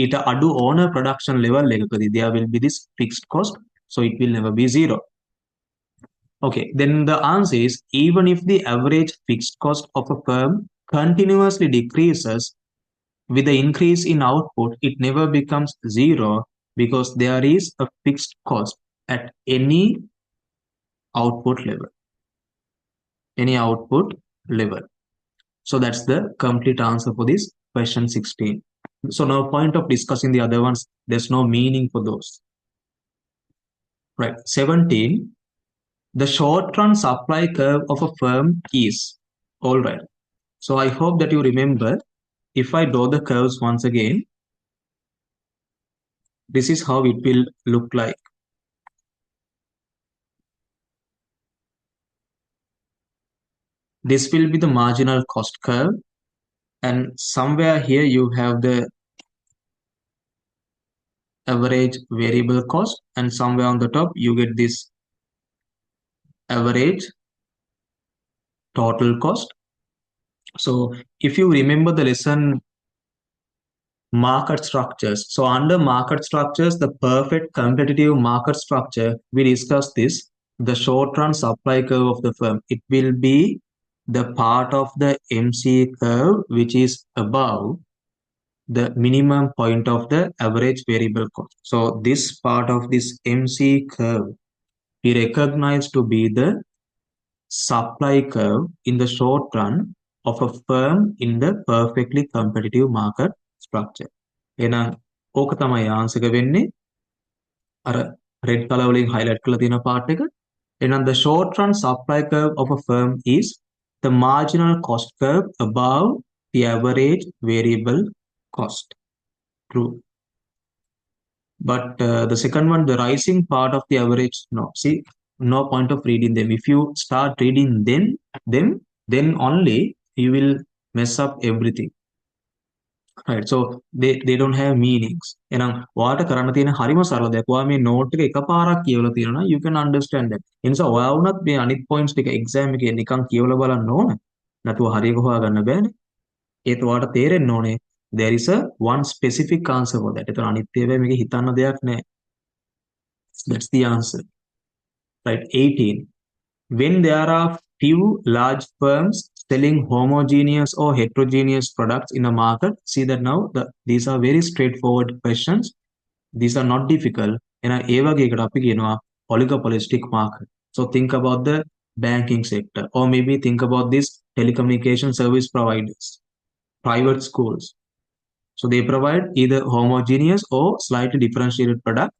S1: ඊට අඩු owner production level එකකදී there will be this fixed cost, so it will never be zero. Okay, then the answer is even if the average fixed cost of a firm continuously decreases with the increase in output, it never becomes zero because there is a fixed cost at any output level. Any output level. So that's the complete answer for this question 16. So no point of discussing the other ones. There's no meaning for those. Right. 17. The short run supply curve of a firm is. All right. So I hope that you remember. If I draw the curves once again, this is how it will look like. This will be the marginal cost curve. And somewhere here you have the average variable cost, and somewhere on the top you get this average total cost. So if you remember the lesson market structures, so under market structures, the perfect competitive market structure, we discussed this, the short run supply curve of the firm. It will be the part of the MC curve which is above the minimum point of the average variable cost. So this part of this MC curve we recognize to be the supply curve in the short run of a firm in the perfectly competitive market structure. එහෙනම් ඕක තමයි answer එක වෙන්නේ. අර red color වලින් highlight කරලා තියෙන part එක. එහෙනම් the short run supply curve of a firm is the marginal cost curve above the average variable cost. True. But the second one, the rising part of the average, no. See, no point of reading them. If you start reading them, then only you will mess up everything. Right, so they don't have meanings. එහෙනම් ඔයාට කරන්න තියෙන හරිම සරල දෙයක්. ඔයා මේ note එක එකපාරක් කියවලා තියෙනවා නම් you can understand that. ඒ නිසා ඔයා වුණත් මේ අනිත් points ටික exam එකේ නිකන් කියවලා බලන්න ඕන. නැතුව හරියක හොයාගන්න බෑනේ. ඒත් ඔයාට තේරෙන්න ඕනේ there is a one specific answer for that. ඒතර අනිත් ඒවා මේකේ හිතන්න දෙයක් නැහැ. That's the answer. Right, 18. When there are few large firms selling homogeneous or heterogeneous products in a market, see that now these are very straightforward questions. These are not difficult. And ඒ වගේ එකට අපි කියනවා oligopolistic market. So think about the banking sector, or maybe think about this telecommunication service providers, private schools. So they provide either homogeneous or slightly differentiated product,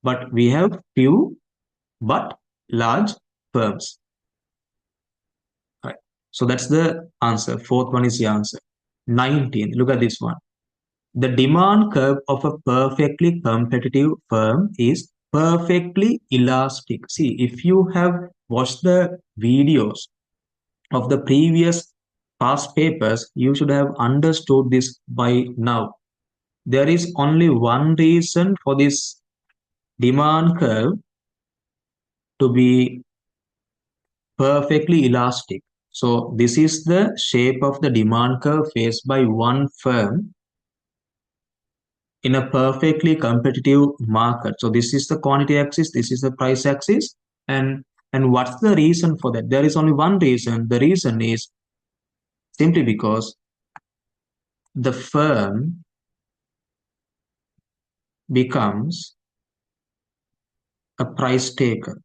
S1: but we have few but large firms. Right. So that's the answer. Fourth one is the answer. 19. Look at this one. The demand curve of a perfectly competitive firm is perfectly elastic. See, if you have watched the videos of the previous past papers, you should have understood this by now. There is only one reason for this demand curve to be perfectly elastic. So this is the shape of the demand curve faced by one firm in a perfectly competitive market. So this is the quantity axis, this is the price axis, and what's the reason for that? There is only one reason. The reason is simply because the firm becomes a price taker.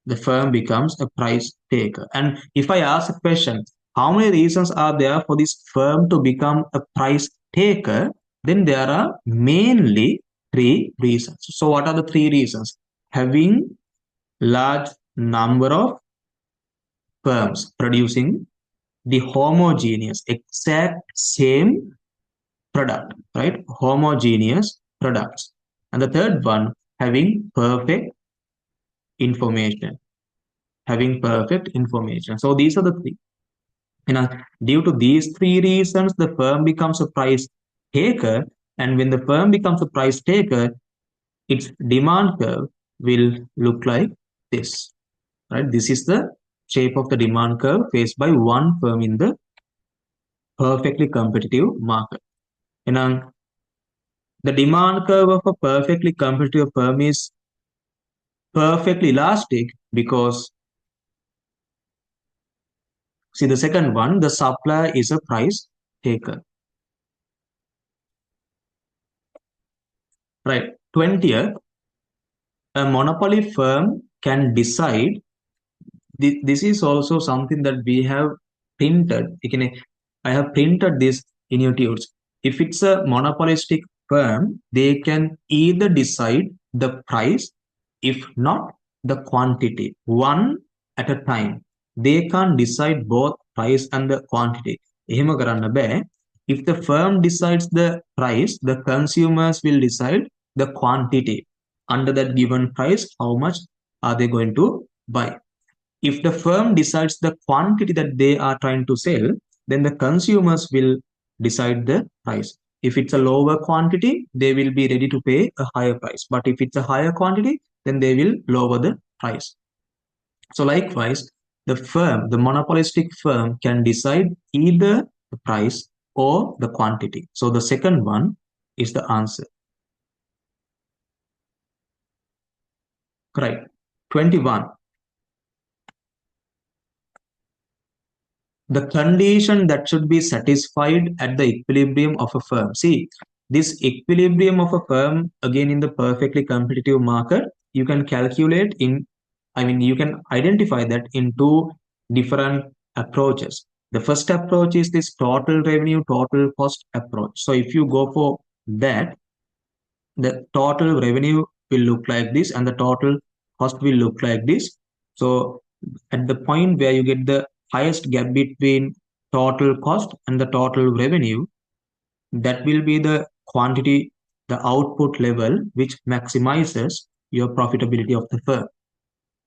S1: The firm becomes a price taker. And if I ask a question, how many reasons are there for this firm to become a price taker? Then there are mainly 3 reasons. So what are the 3 reasons? Having large number of firms producing the homogeneous, exact same product, right? Homogeneous products. And the third one, having perfect information. Having perfect information. So these are the 3. And due to these 3 reasons, the firm becomes a price taker. And when the firm becomes a price taker, its demand curve will look like this, right? This is the shape of the demand curve faced by one firm in the perfectly competitive market. And the demand curve of a perfectly competitive firm is perfectly elastic because, see the second one, the supplier is a price taker. Right. 20th, a monopoly firm can decide. This is also something that we have printed. I have printed this in your tudes. If it's a monopolistic firm, they can either decide the price, if not the quantity, one at a time. They can't decide both price and the quantity. එහෙම කරන්න බෑ. If the firm decides the price, the consumers will decide the quantity. Under that given price, how much are they going to buy? If the firm decides the quantity that they are trying to sell, then the consumers will decide the price. If it's a lower quantity, they will be ready to pay a higher price. But if it's a higher quantity, then they will lower the price. So likewise, the monopolistic firm can decide either the price or the quantity. So the second one is the answer. Right. 21. The condition that should be satisfied at the equilibrium of a firm. See, this equilibrium of a firm, again in the perfectly competitive market, you can calculate you can identify that in two different approaches. The first approach is this total revenue, total cost approach. So if you go for that, the total revenue will look like this and the total cost will look like this. So at the point where you get the highest gap between total cost and the total revenue, that will be the quantity, the output level, which maximizes your profitability of the firm.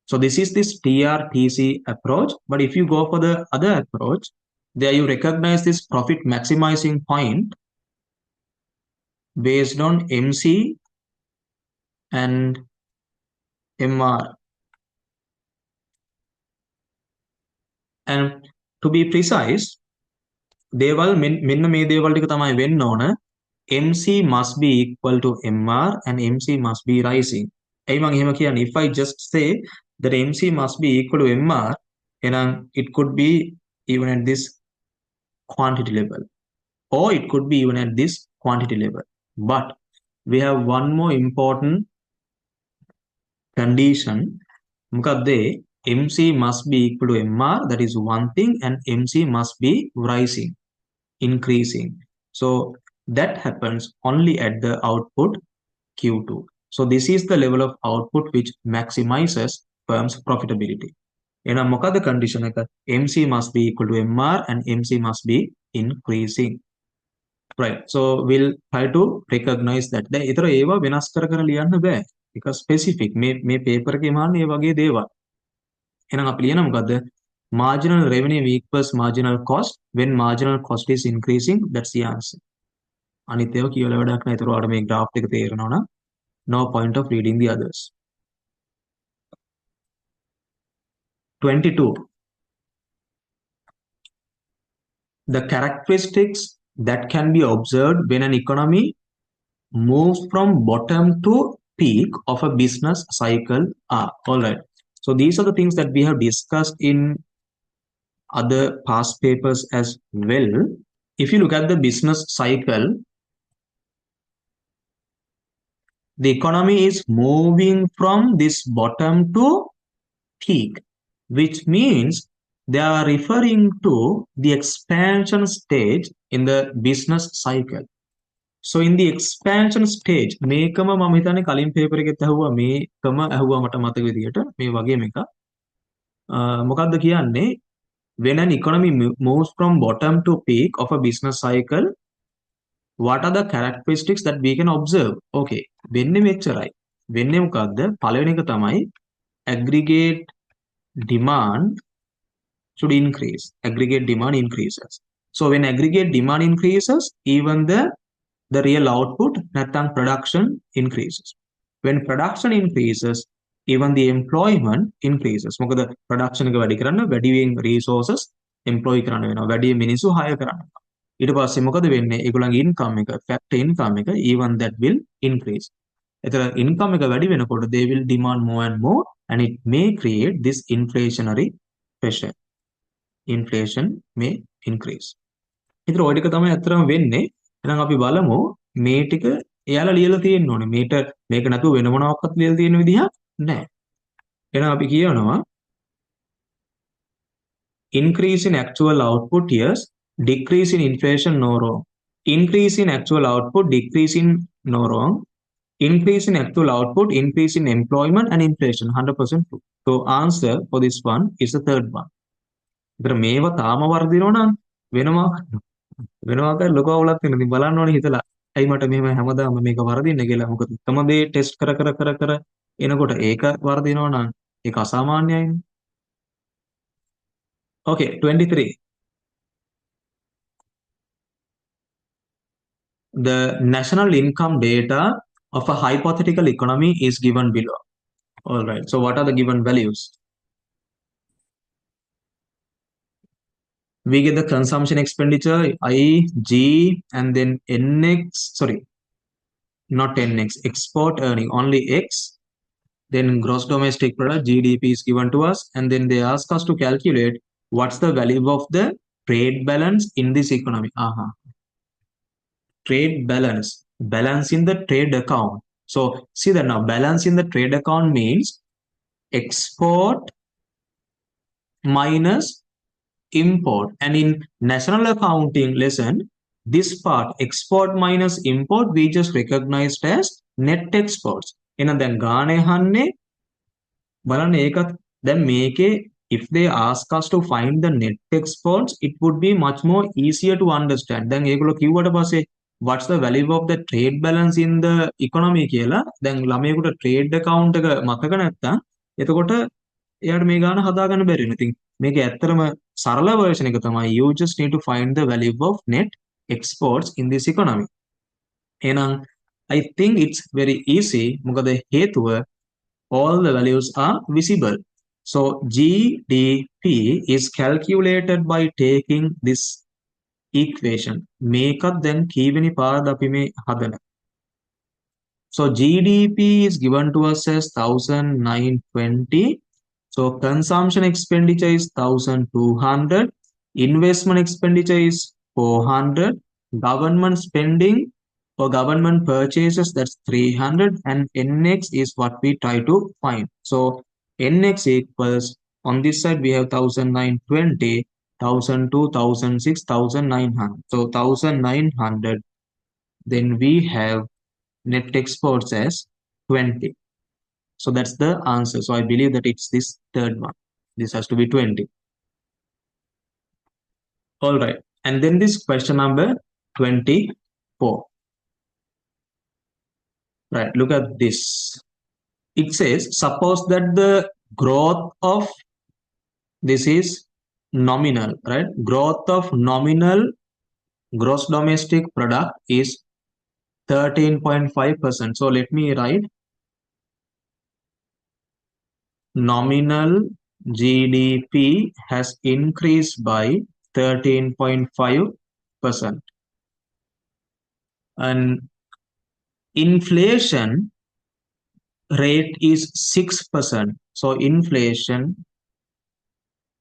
S1: So this is this TRTC approach. But if you go for the other approach, there you recognize this profit maximizing point based on MC and MR. And to be precise, දේවල් මෙන්න මේ දේවල් ටික තමයි වෙන්න ඕන. MC must be equal to MR and MC must be rising. ඇයි මම එහෙම කියන්නේ? If I just say that MC must be equal to MR, එහෙනම් it could be even at this quantity level, or it could be even at this quantity level. But we have one more important condition. මොකක්ද? MC must be equal to MR, that is one thing, and MC must be rising, increasing. So that happens only at the output Q2. So this is the level of output which maximizes firm's profitability. එහෙනම් මොකද condition එක? MC must be equal to MR and MC must be increasing. Right. So we'll try to recognize that. දැන් ඊතර ඒවා වෙනස් කර කර ලියන්න බෑ. because specific මේ paper එකේ මාන්නේ මේ වගේ දේවල්. එහෙනම් අපි ලියන මොකද්ද? Marginal revenue equals marginal cost when marginal cost is increasing. That's the answer. අනිත් ඒවා කියලා වැඩක් නැහැ. ඒතර ඔයාලට මේ graph එක තේරෙනවා නම් no point of reading the others. 22. The characteristics that can be observed when an economy moves from bottom to peak of a business cycle are. All right. So these are the things that we have discussed in other past papers as well. If you look at the business cycle, the economy is moving from this bottom to peak, which means they are referring to the expansion stage in the business cycle. So in the expansion stage, මේකම මම හිතන්නේ කලින් paper එකෙත් ඇහුවා, මේකම ඇහුවා මට මතක විදියට මේ වගේම එකක්. මොකක්ද කියන්නේ? When an economy moves from bottom to peak of a business cycle, what are the characteristics that we can observe? Okay, වෙන්නේ මෙච්චරයි. වෙන්නේ මොකක්ද? පළවෙනි එක තමයි aggregate demand should increase. Aggregate demand increases. So when aggregate demand increases, even the the real output, නැත්නම් production increases. When production increases, even the employment increases. මොකද production එක වැඩි කරන්න වැඩියෙන් resources employ කරන්න වෙනවා. වැඩි මිනිස්සු hire කරන්න. ඊට පස්සේ මොකද වෙන්නේ? ඒගොල්ලන්ගේ income එක, factor income එක, even that will increase. එතන income එක වැඩි වෙනකොට they will demand more and more and it may create this inflationary pressure. Inflation may increase. ඉතින් ඔය ටික තමයි අත්‍තරම වෙන්නේ. එහෙනම් අපි බලමු මේ ටික එයාලා ලියලා තියෙන්න ඕනේ. මේක නැතුව වෙන මොනවාක්වත් ලියලා තියෙන විදිහක් නැහැ. එහෙනම් අපි කියනවා increase in actual output, yes. Decrease in inflation, no wrong. Increase in actual output, decrease in no wrong. Increase in actual output, increase in employment and inflation, 100% true. So answer for this one is the third one. ඉතින් මේව තාම වර්ධිනව නම් වෙනවා කර ලොකු අවුලක් වෙනවා. ඉතින් බලන්න ඕනේ හිතලා. ඇයි මට මෙහෙම හැමදාම මේක වර්ධින්නේ කියලා. මොකද තම දේ ටෙස්ට් කර එනකොට ඒක වර්ධිනව නම් ඒක අසාමාන්‍යයිනේ. Okay, 23. The national income data of a hypothetical economy is given below. All right. So what are the given values? We get the consumption expenditure, I, G, and then NX, sorry, not NX, export earning, only X. Then gross domestic product, GDP is given to us. And then they ask us to calculate what's the value of the trade balance in this economy. Trade balance in the trade account. So see that now, balance in the trade account means export minus import. And in national accounting lesson, this part, export minus import, we just recognized as net exports. එහෙනම් දැන් ගානේ හන්නේ බලන්න ඒකත් දැන් මේකේ if they ask us to find the net exports, it would be much more easier to understand. දැන් ඒගොල්ලෝ කිව්වට පස්සේ what's the value of the trade balance in the economy කියලා දැන් ළමයෙකුට trade account එක මතක නැත්තම් එතකොට එයාට මේ ගාන හදාගන්න බැරි වෙනවා. ඉතින් මේක ඇත්තටම සරල version එක තමයි you just need to find the value of net exports in this economy. එහෙනම් I think it's very easy. මොකද හේතුව all the values are visible. So GDP is calculated by taking this equation. මේකත් දැන් කීවෙනි පාරද අපි මේ හදන. So GDP is given to us as 1920. So consumption expenditure is 1200. Investment expenditure is 400. Government spending or government purchases, that's 300. And NX is what we try to find. So NX equals, on this side we have 1920, 1002, 1006, 1900. So 1900. Then we have net exports as 20. So that's the answer. So I believe that it's this third one. This has to be 20. All right. And then this question number 24. Right. Look at this. It says, suppose that the growth of, this is nominal, right? Growth of nominal gross domestic product is 13.5%. So let me write nominal GDP has increased by 13.5%. And inflation rate is 6%. So inflation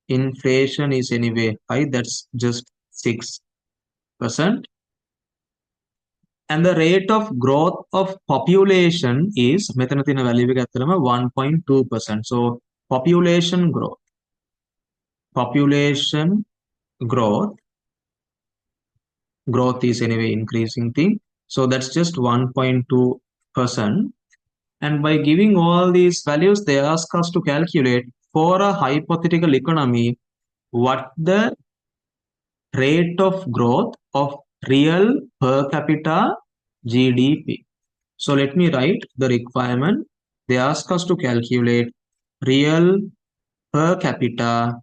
S1: is anyway high, that's just 6%. And the rate of growth of population is මෙතන තියෙන value එක ඇත්තටම 1.2%. So population growth is anyway increasing thing. So that's just 1.2%. And by giving all these values, they ask us to calculate for a hypothetical economy what the rate of growth of real per capita GDP. So let me write the requirement. They ask us to calculate real per capita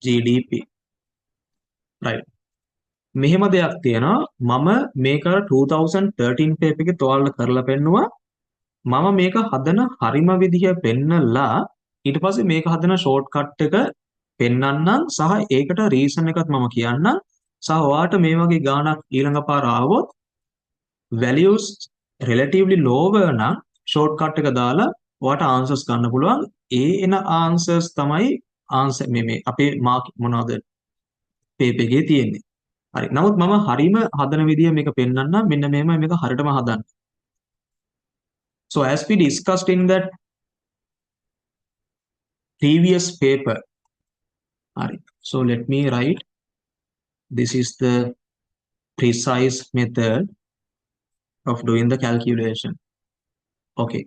S1: GDP. Right. මෙහෙම දෙයක් තියෙනවා මම මේක 2013 paper එකේ තෝරලා කරලා පෙන්නුවා මම මේක හදන හරිම විදිහ පෙන්නලා ඊට පස්සේ මේක හදන ෂෝට් කට් එක පෙන්වන්නම් සහ ඒකට රීසන් එකත් මම කියන්නම් සහ ඔයාට මේ වගේ ගාණක් ඊළඟ පාර ආවොත් values relatively lower නම් ෂෝට් කට් එක දාලා ඔයාට answers ගන්න පුළුවන් ඒ එන answers තමයි answer මේ අපේ මාක් මොනවද පේපර් එකේ තියෙන්නේ හරි නමුත් මම හරිම හදන විදිය මේක පෙන්වන්නම් මෙන්න මෙහෙමයි මේක හරියටම හදන්න so as we discussed in that previous paper hari so let me write this is the precise method of doing the calculation okay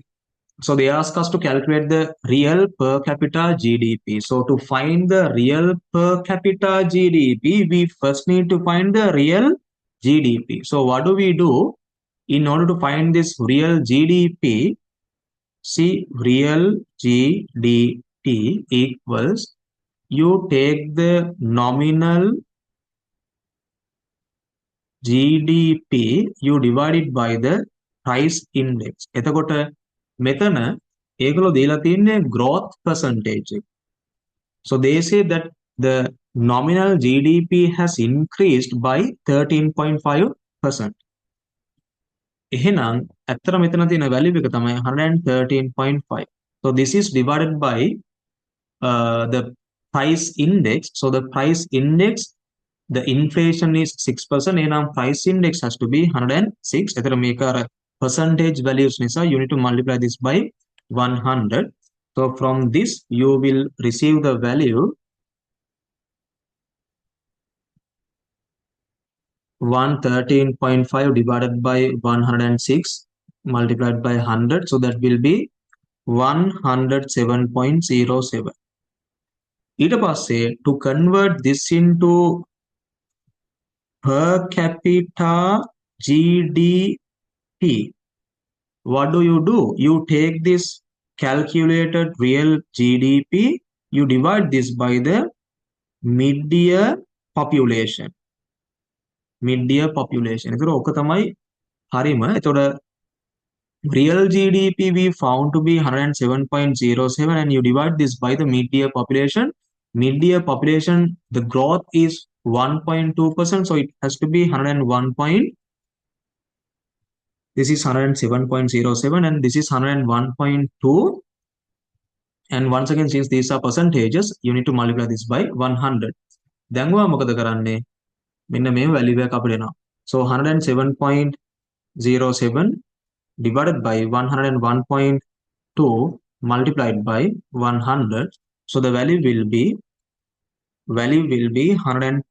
S1: so they ask us to calculate the real per capita GDP so to find the real per capita GDP we first need to find the real GDP so what do we do in order to find this real GDP see real GDP equals you take the nominal GDP you divide it by the price index එතකොට මෙතන ඒගොල්ලෝ දීලා තින්නේ growth percentage so they say that the nominal GDP has increased by 13.5% එහෙනම් ඇත්තට මෙතන තියෙන value එක තමයි 113.5 so this is divided by the price index so the price index the inflation is 6% and price index has to be 106 එතන මේක අර percentage values nisa you need to multiply this by 100 so from this you will receive the value 113.5 divided by 106 multiplied by 100 so that will be 107.07 ඊට පස්සේ to convert this into per capita GDP what do you take this calculated real GDP you divide this by the mid-year population එතකොට ඔක තමයි හරිම එතකොට real GDP we found to be 107.07 and you divide this by the mid-year population the growth is 1.2% so it has to be 101. This is 107.07 and this is 101.2 and once again since these are percentages you need to multiply this by 100 දැන් ඔයා මොකද කරන්නේ මෙන්න මේ value එක අපිට එනවා so 107.07 divided by 101.2 multiplied by 100 so the value will be 105.8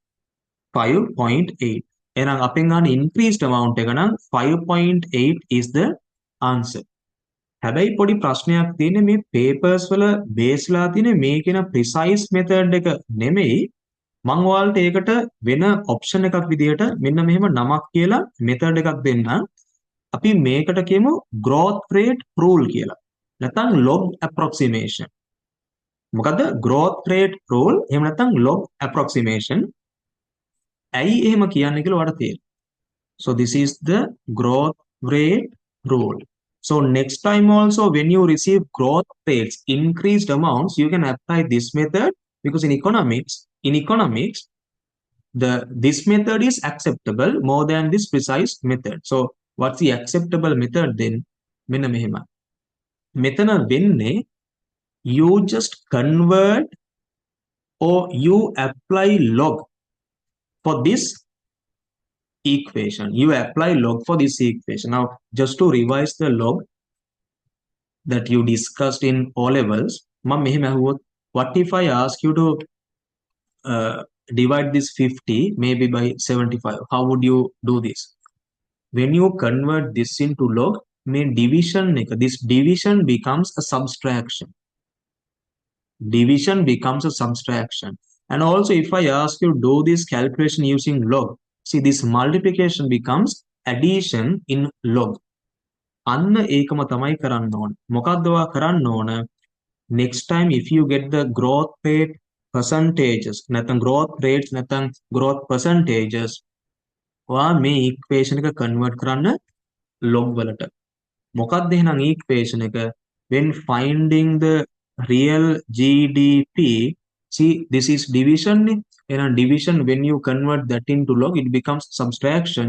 S1: එහෙනම් අපෙන් ගන්න increased amount එක නම් 5.8 is the answer හැබැයි පොඩි ප්‍රශ්නයක් තියෙන්නේ මේ papers වල base ලා තියෙන්නේ මේ කියන precise method එක නෙමෙයි මම ඔයාලට ඒකට වෙන option එකක් විදිහට මෙන්න මෙහෙම නමක් කියලා method එකක් දෙන්න අපි මේකට කියමු growth rate rule කියලා නැත්නම් log approximation මොකද්ද growth rate rule එහෙම නැත්නම් log approximation ඇයි එහෙම කියන්නේ කියලා ඔයාලට තේරෙයි so this is the growth rate rule so next time also when you receive growth rates increased amounts you can apply this method because in economics this method is acceptable more than this precise method so what's the acceptable method then මෙන්න මෙහෙම මෙතන වෙන්නේ you just convert or you apply log for this equation you apply log for this equation now just to revise the log that you discussed in O levels මම මෙහෙම අහුවොත් what if I ask you to divide this 50 maybe by 75 how would you do this when you convert this into log may division this division becomes a subtraction and also if I ask you to do this calculation using log see this multiplication becomes addition in log අන්න ඒකම තමයි කරන්න ඕන මොකක්ද ඔයා කරන්න ඕන next time if you get the growth rate percentages නැත්නම් growth rates නැත්නම් growth percentages ඔයා මේ equation එක convert කරන්න log වලට. මොකක්ද එහෙනම් equation එක? When finding the real GDP, see this is division නේ. එහෙනම් division, when you convert that into log, it becomes subtraction.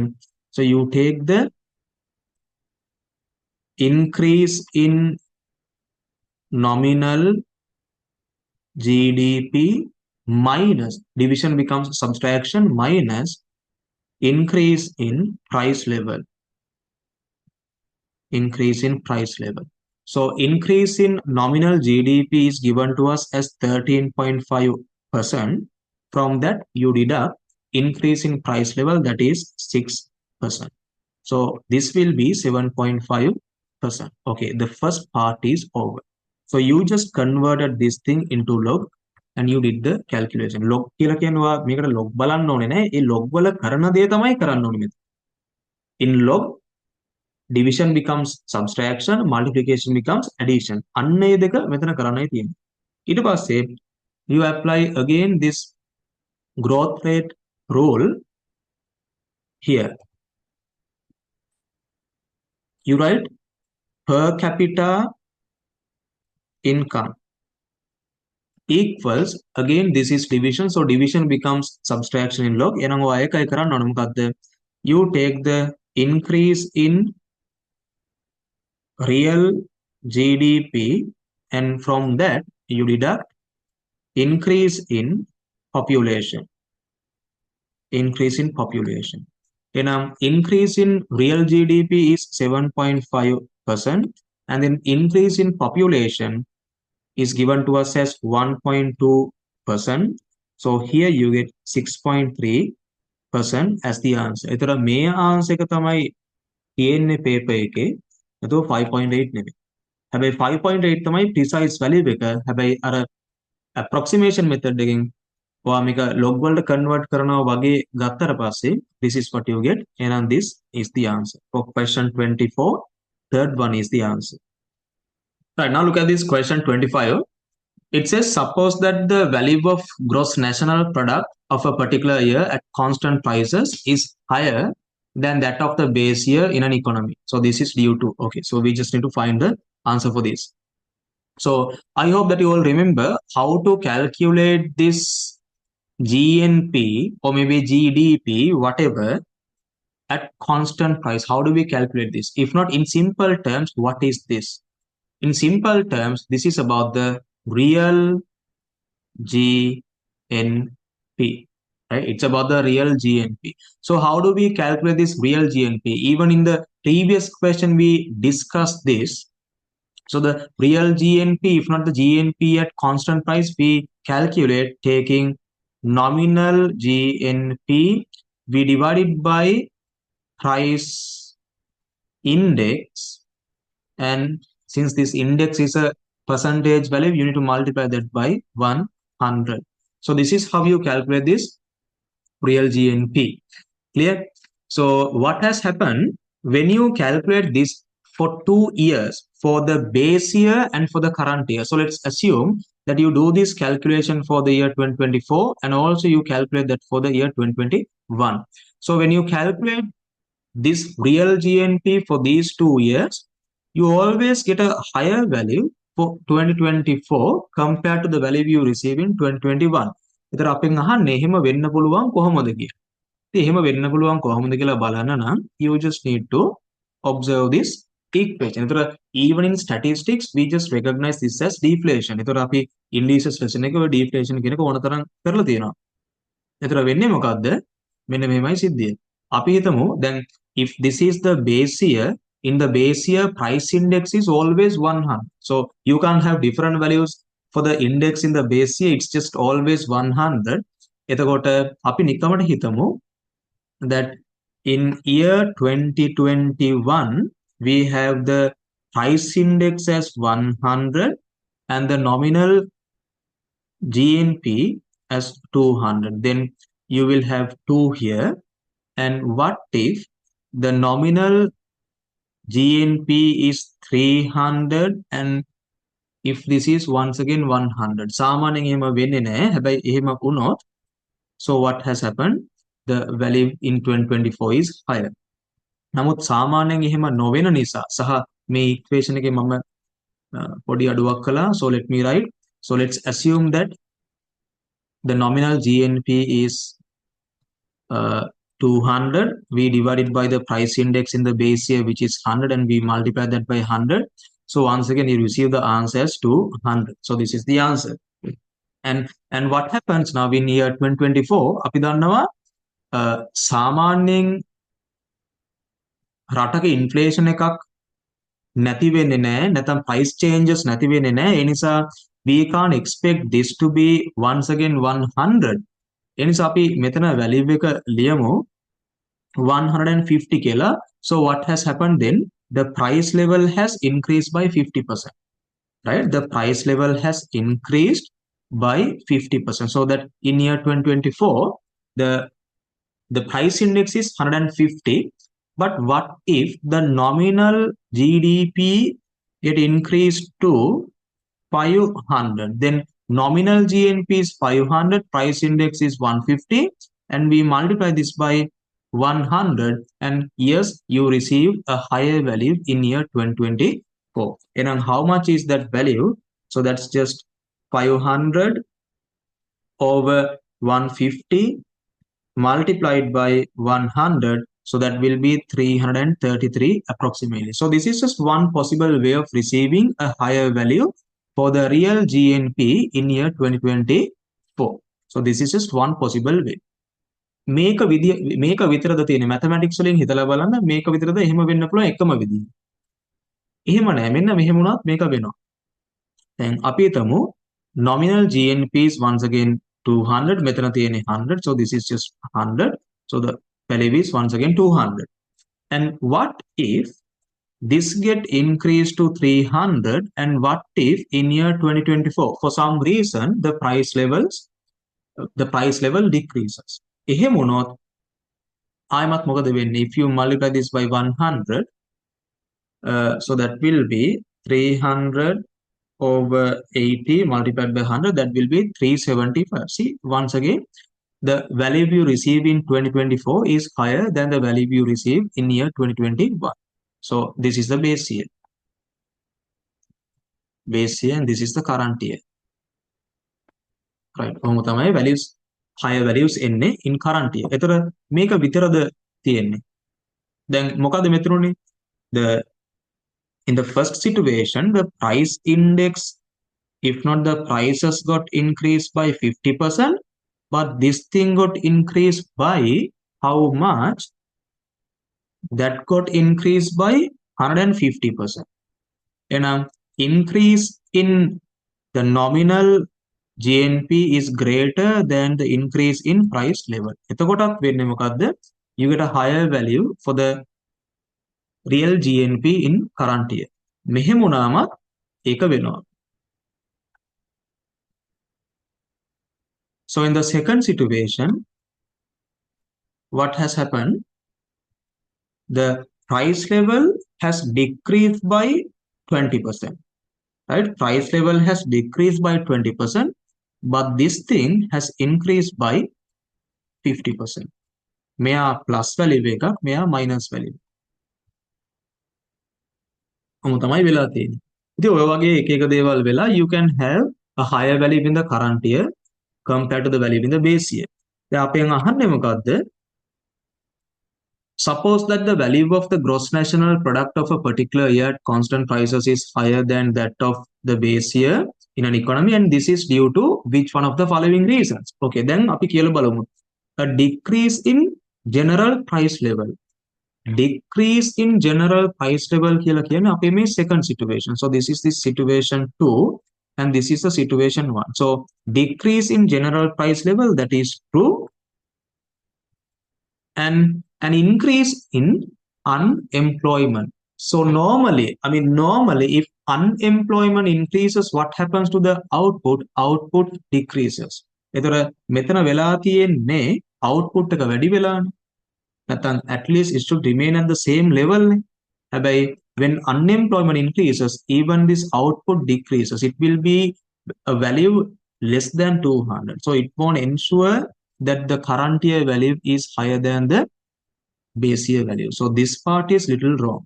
S1: So you take the increase in nominal GDP minus, division becomes subtraction, minus increase in price level. Increase in price level. So increase in nominal GDP is given to us as 13.5%. From that you deduct increase in price level, that is 6%. So this will be 7.5%. Okay, the first part is over. So you just converted this thing into log and you did the calculation. Log කියලා කියනවා මේකට log බලන්න ඕනේ නෑ. ඒ log වල කරන දේ තමයි කරන්න ඕනේ මෙතන. In log, division becomes subtraction, multiplication becomes addition. අන්න ඒ දෙක මෙතන කරන්නයි තියෙන්නේ. ඊට පස්සේ you apply again this growth rate rule here. You write per capita income equals, again this is division, so division becomes subtraction in log. එහෙනම් ඔය එකයි කරන්න ඕනේ මොකද්ද? You take the increase in real GDP and from that you deduct increase in population. Increase in population. Now, increase in real GDP is 7.5%, and then increase in population is given to us as 1.2%. So here you get 6.3% as the answer. එතකොට මේ answer එක තමයි තියෙන්නේ paper එකේ. එතකොට 5.8 නෙමෙයි. හැබැයි 5.8 තමයි precise value එක. හැබැයි අර approximation method එකෙන් ඔයා මේක log වලට convert කරනවා වගේ ගත්තට පස්සේ this is what you get, and this is the answer. For question 24, third one is the answer. Right, now look at this question 25. It says suppose that the value of gross national product of a particular year at constant prices is higher than that of the base year in an economy. So this is due to, okay, so we just need to find the answer for this. So I hope that you all remember how to calculate this GNP or maybe GDP, whatever, at constant price. How do we calculate this? If not in simple terms, what is this? In simple terms, this is about the real GNP, right? It's about the real GNP. So how do we calculate this real GNP? Even in the previous question, we discussed this. So the real GNP, if not the GNP at constant price, we calculate taking nominal GNP, we divide it by price index, and since this index is a percentage value, you need to multiply that by 100. So this is how you calculate this real GNP. Clear? So what has happened when you calculate this for 2 years, for the base year and for the current year? So let's assume that you do this calculation for the year 2024 and also you calculate that for the year 2021. So when you calculate this real GNP for these 2 years, you always get a higher value for 2024 compared to the value you receive in 2021. ඒතර අපෙන් අහන්නේ එහෙම වෙන්න පුළුවන් කොහොමද කියලා. ඉතින් එහෙම වෙන්න පුළුවන් කොහොමද කියලා බලන්න නම් you just need to observe this equation. ඒතර even in statistics we just recognize this as deflation. ඒතර අපි indices lesson එකේ ඔය deflation කියන එක ඕනතරම් කරලා තියෙනවා. ඒතර වෙන්නේ මොකද්ද? මෙන්න මෙහෙමයි සිද්ධිය. අපි හිතමු දැන් if this is the base year, in the base year price index is always 100. So you can't have different values for the index in the base year, it's just always 100. එතකොට අපි නිකමට හිතමු that in year 2021 we have the price index as 100 and the nominal GNP as 200. Then you will have 2 here. And what if the nominal GNP is 300 and if this is once again 100? සාමාන්‍යයෙන් එහෙම වෙන්නේ නැහැ. හැබැයි එහෙම වුණොත්, so what has happened? the value in 2024 is higher. නමුත් සාමාන්‍යයෙන් එහෙම නොවන නිසා සහ මේ equation එකේ මම පොඩි අඩුවක් කළා. So let me write. So let's assume that the nominal GNP is 200. We divide it by the price index in the base year, which is 100, and we multiply that by 100. So once again, you receive the answer as 200. So this is the answer. And what happens now in year 2024? අපි දන්නවා සාමාන්‍යයෙන් රටක inflation එකක් නැති වෙන්නේ නැහැ, නැත්නම් price changes නැති වෙන්නේ නැහැ. ඒ නිසා we can't expect this to be once again 100. ඒ නිසා අපි මෙතන value එක ලියමු 150 කියලා. So what has happened then? The price level has increased by 50%. Right? The price level has increased by 50%. So that in year 2024, the price index is 150. But what if the nominal GDP get increased to 500? Then nominal GNP is 500, price index is 150, and we multiply this by 100, and yes, you receive a higher value in year 2024. And how much is that value? So that's just 500 over 150 multiplied by 100. So that will be 333 approximately. So this is just one possible way of receiving a higher value for the real GNP in year 2024. So this is just one possible way. මේක විතරද තියෙන්නේ mathematics වලින් හිතලා බලන්න මේක විතරද එහෙම වෙන්න පුළුවන් එකම විදිය. එහෙම නෑ මෙන්න මෙහෙම වුණත් මේක වෙනවා. දැන් අපි හිතමු nominal GNP is once again 200, මෙතන තියෙන්නේ 100, so this is just 100. So the value is once again 200. And what if this get increased to 300, and what if in year 2024 for some reason the price level decreases? එහෙම වුණොත් ආයමත් මොකද වෙන්නේ? If you multiply this by 100, so that will be 300 over 80 multiplied by 100, that will be 375. See, once again, the value you receive in 2024 is higher than the value you receive in year 2021. So this is the base year, and this is the current year. Right? කොහොම තමයි values higher values එන්නේ in current year. එතකොට මේක විතරද තියෙන්නේ. දැන් මොකද මෙතනනේ? In the first situation, the price index, if not the prices got increased by 50%, but this thing got increased by how much? That got increased by 150%. And increase in the nominal GNP is greater than the increase in price level. එතකොටත් වෙන්නේ මොකද්ද? You get a higher value for the real GNP in current year. මෙහෙම වුණාමත් ඒක වෙනවා. So in the second situation, what has happened? The price level has decreased by 20%. Right? Price level has decreased by 20%, but this thing has increased by 50%. මෙයා plus value එකක්, මෙයා minus value. කොහොම තමයි වෙලා තියෙන්නේ. ඉතින් ඔය වගේ එක එක දේවල් වෙලා you can have a higher value in the current year compared to the value in the base year. දැන් අපෙන් අහන්නේ මොකද්ද? Suppose that the value of the gross national product of a particular year at constant prices is higher than that of the base year in an economy, and this is due to which one of the following reasons? Okay, then අපි කියලා බලමු. A decrease in general price level. Decrease in general price level කියලා කියන්නේ අපේ මේ second situation. So this is the situation 2 and this is the situation 1. So decrease in general price level, that is true, and an increase in unemployment. So normally if unemployment increases, what happens to the output? Output decreases. එතකොට මෙතන වෙලා තියෙන්නේ output එක වැඩි වෙලානේ. නැත්නම් at least it should remain at the same level. හැබැයි when unemployment increases, even this output decreases. It will be a value less than 200. So it won't ensure that the current year value is higher than the base year value. So this part is little wrong.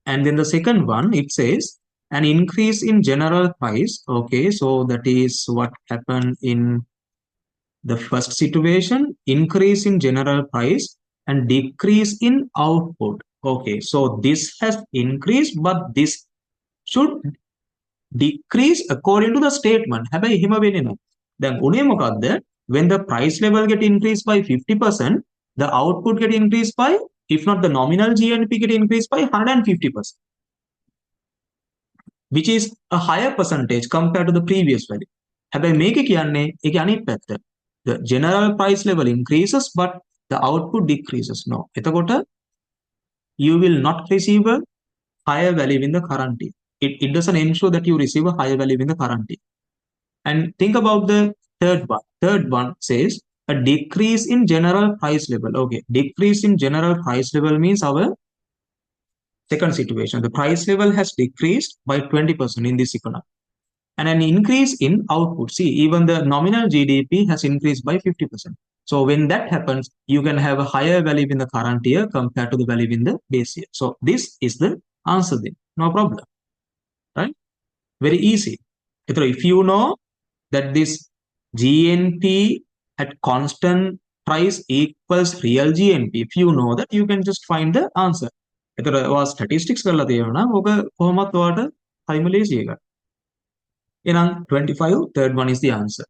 S1: And then the second one, it says an increase in general price. Okay, so that is what happened in the first situation, increase in general price and decrease in output. Okay, so this has increased, but this should decrease according to the statement. හැබැයි එහෙම වෙන්නේ නැහැ. දැන් උනේ මොකද්ද? When the price level get increased by 50%, the output get increased by, if not the nominal GNP get increased by 150%, which is a higher percentage compared to the previous value. හැබැයි මේක කියන්නේ ඒකේ අනිත් පැත්ත. The general price level increases, but the output decreases. No. එතකොට you will not receive a higher value in the current year. It doesn't ensure that you receive a higher value in the current year. And think about the third one. Third one says a decrease in general price level. Okay, decrease in general price level means our second situation. The price level has decreased by 20% in this economy. And an increase in output. See, even the nominal GDP has increased by 50%. So when that happens, you can have a higher value in the current year compared to the value in the base year. So this is the answer then. No problem. Right? Very easy. If you know that this GNP at constant price equals real GNP, if you know that, you can just find the answer. Was statistics කරලා තියෙනවා නම් ඔක කොහොමත් ඔයාලට time lazy එක. එහෙනම් 25, third one is the answer.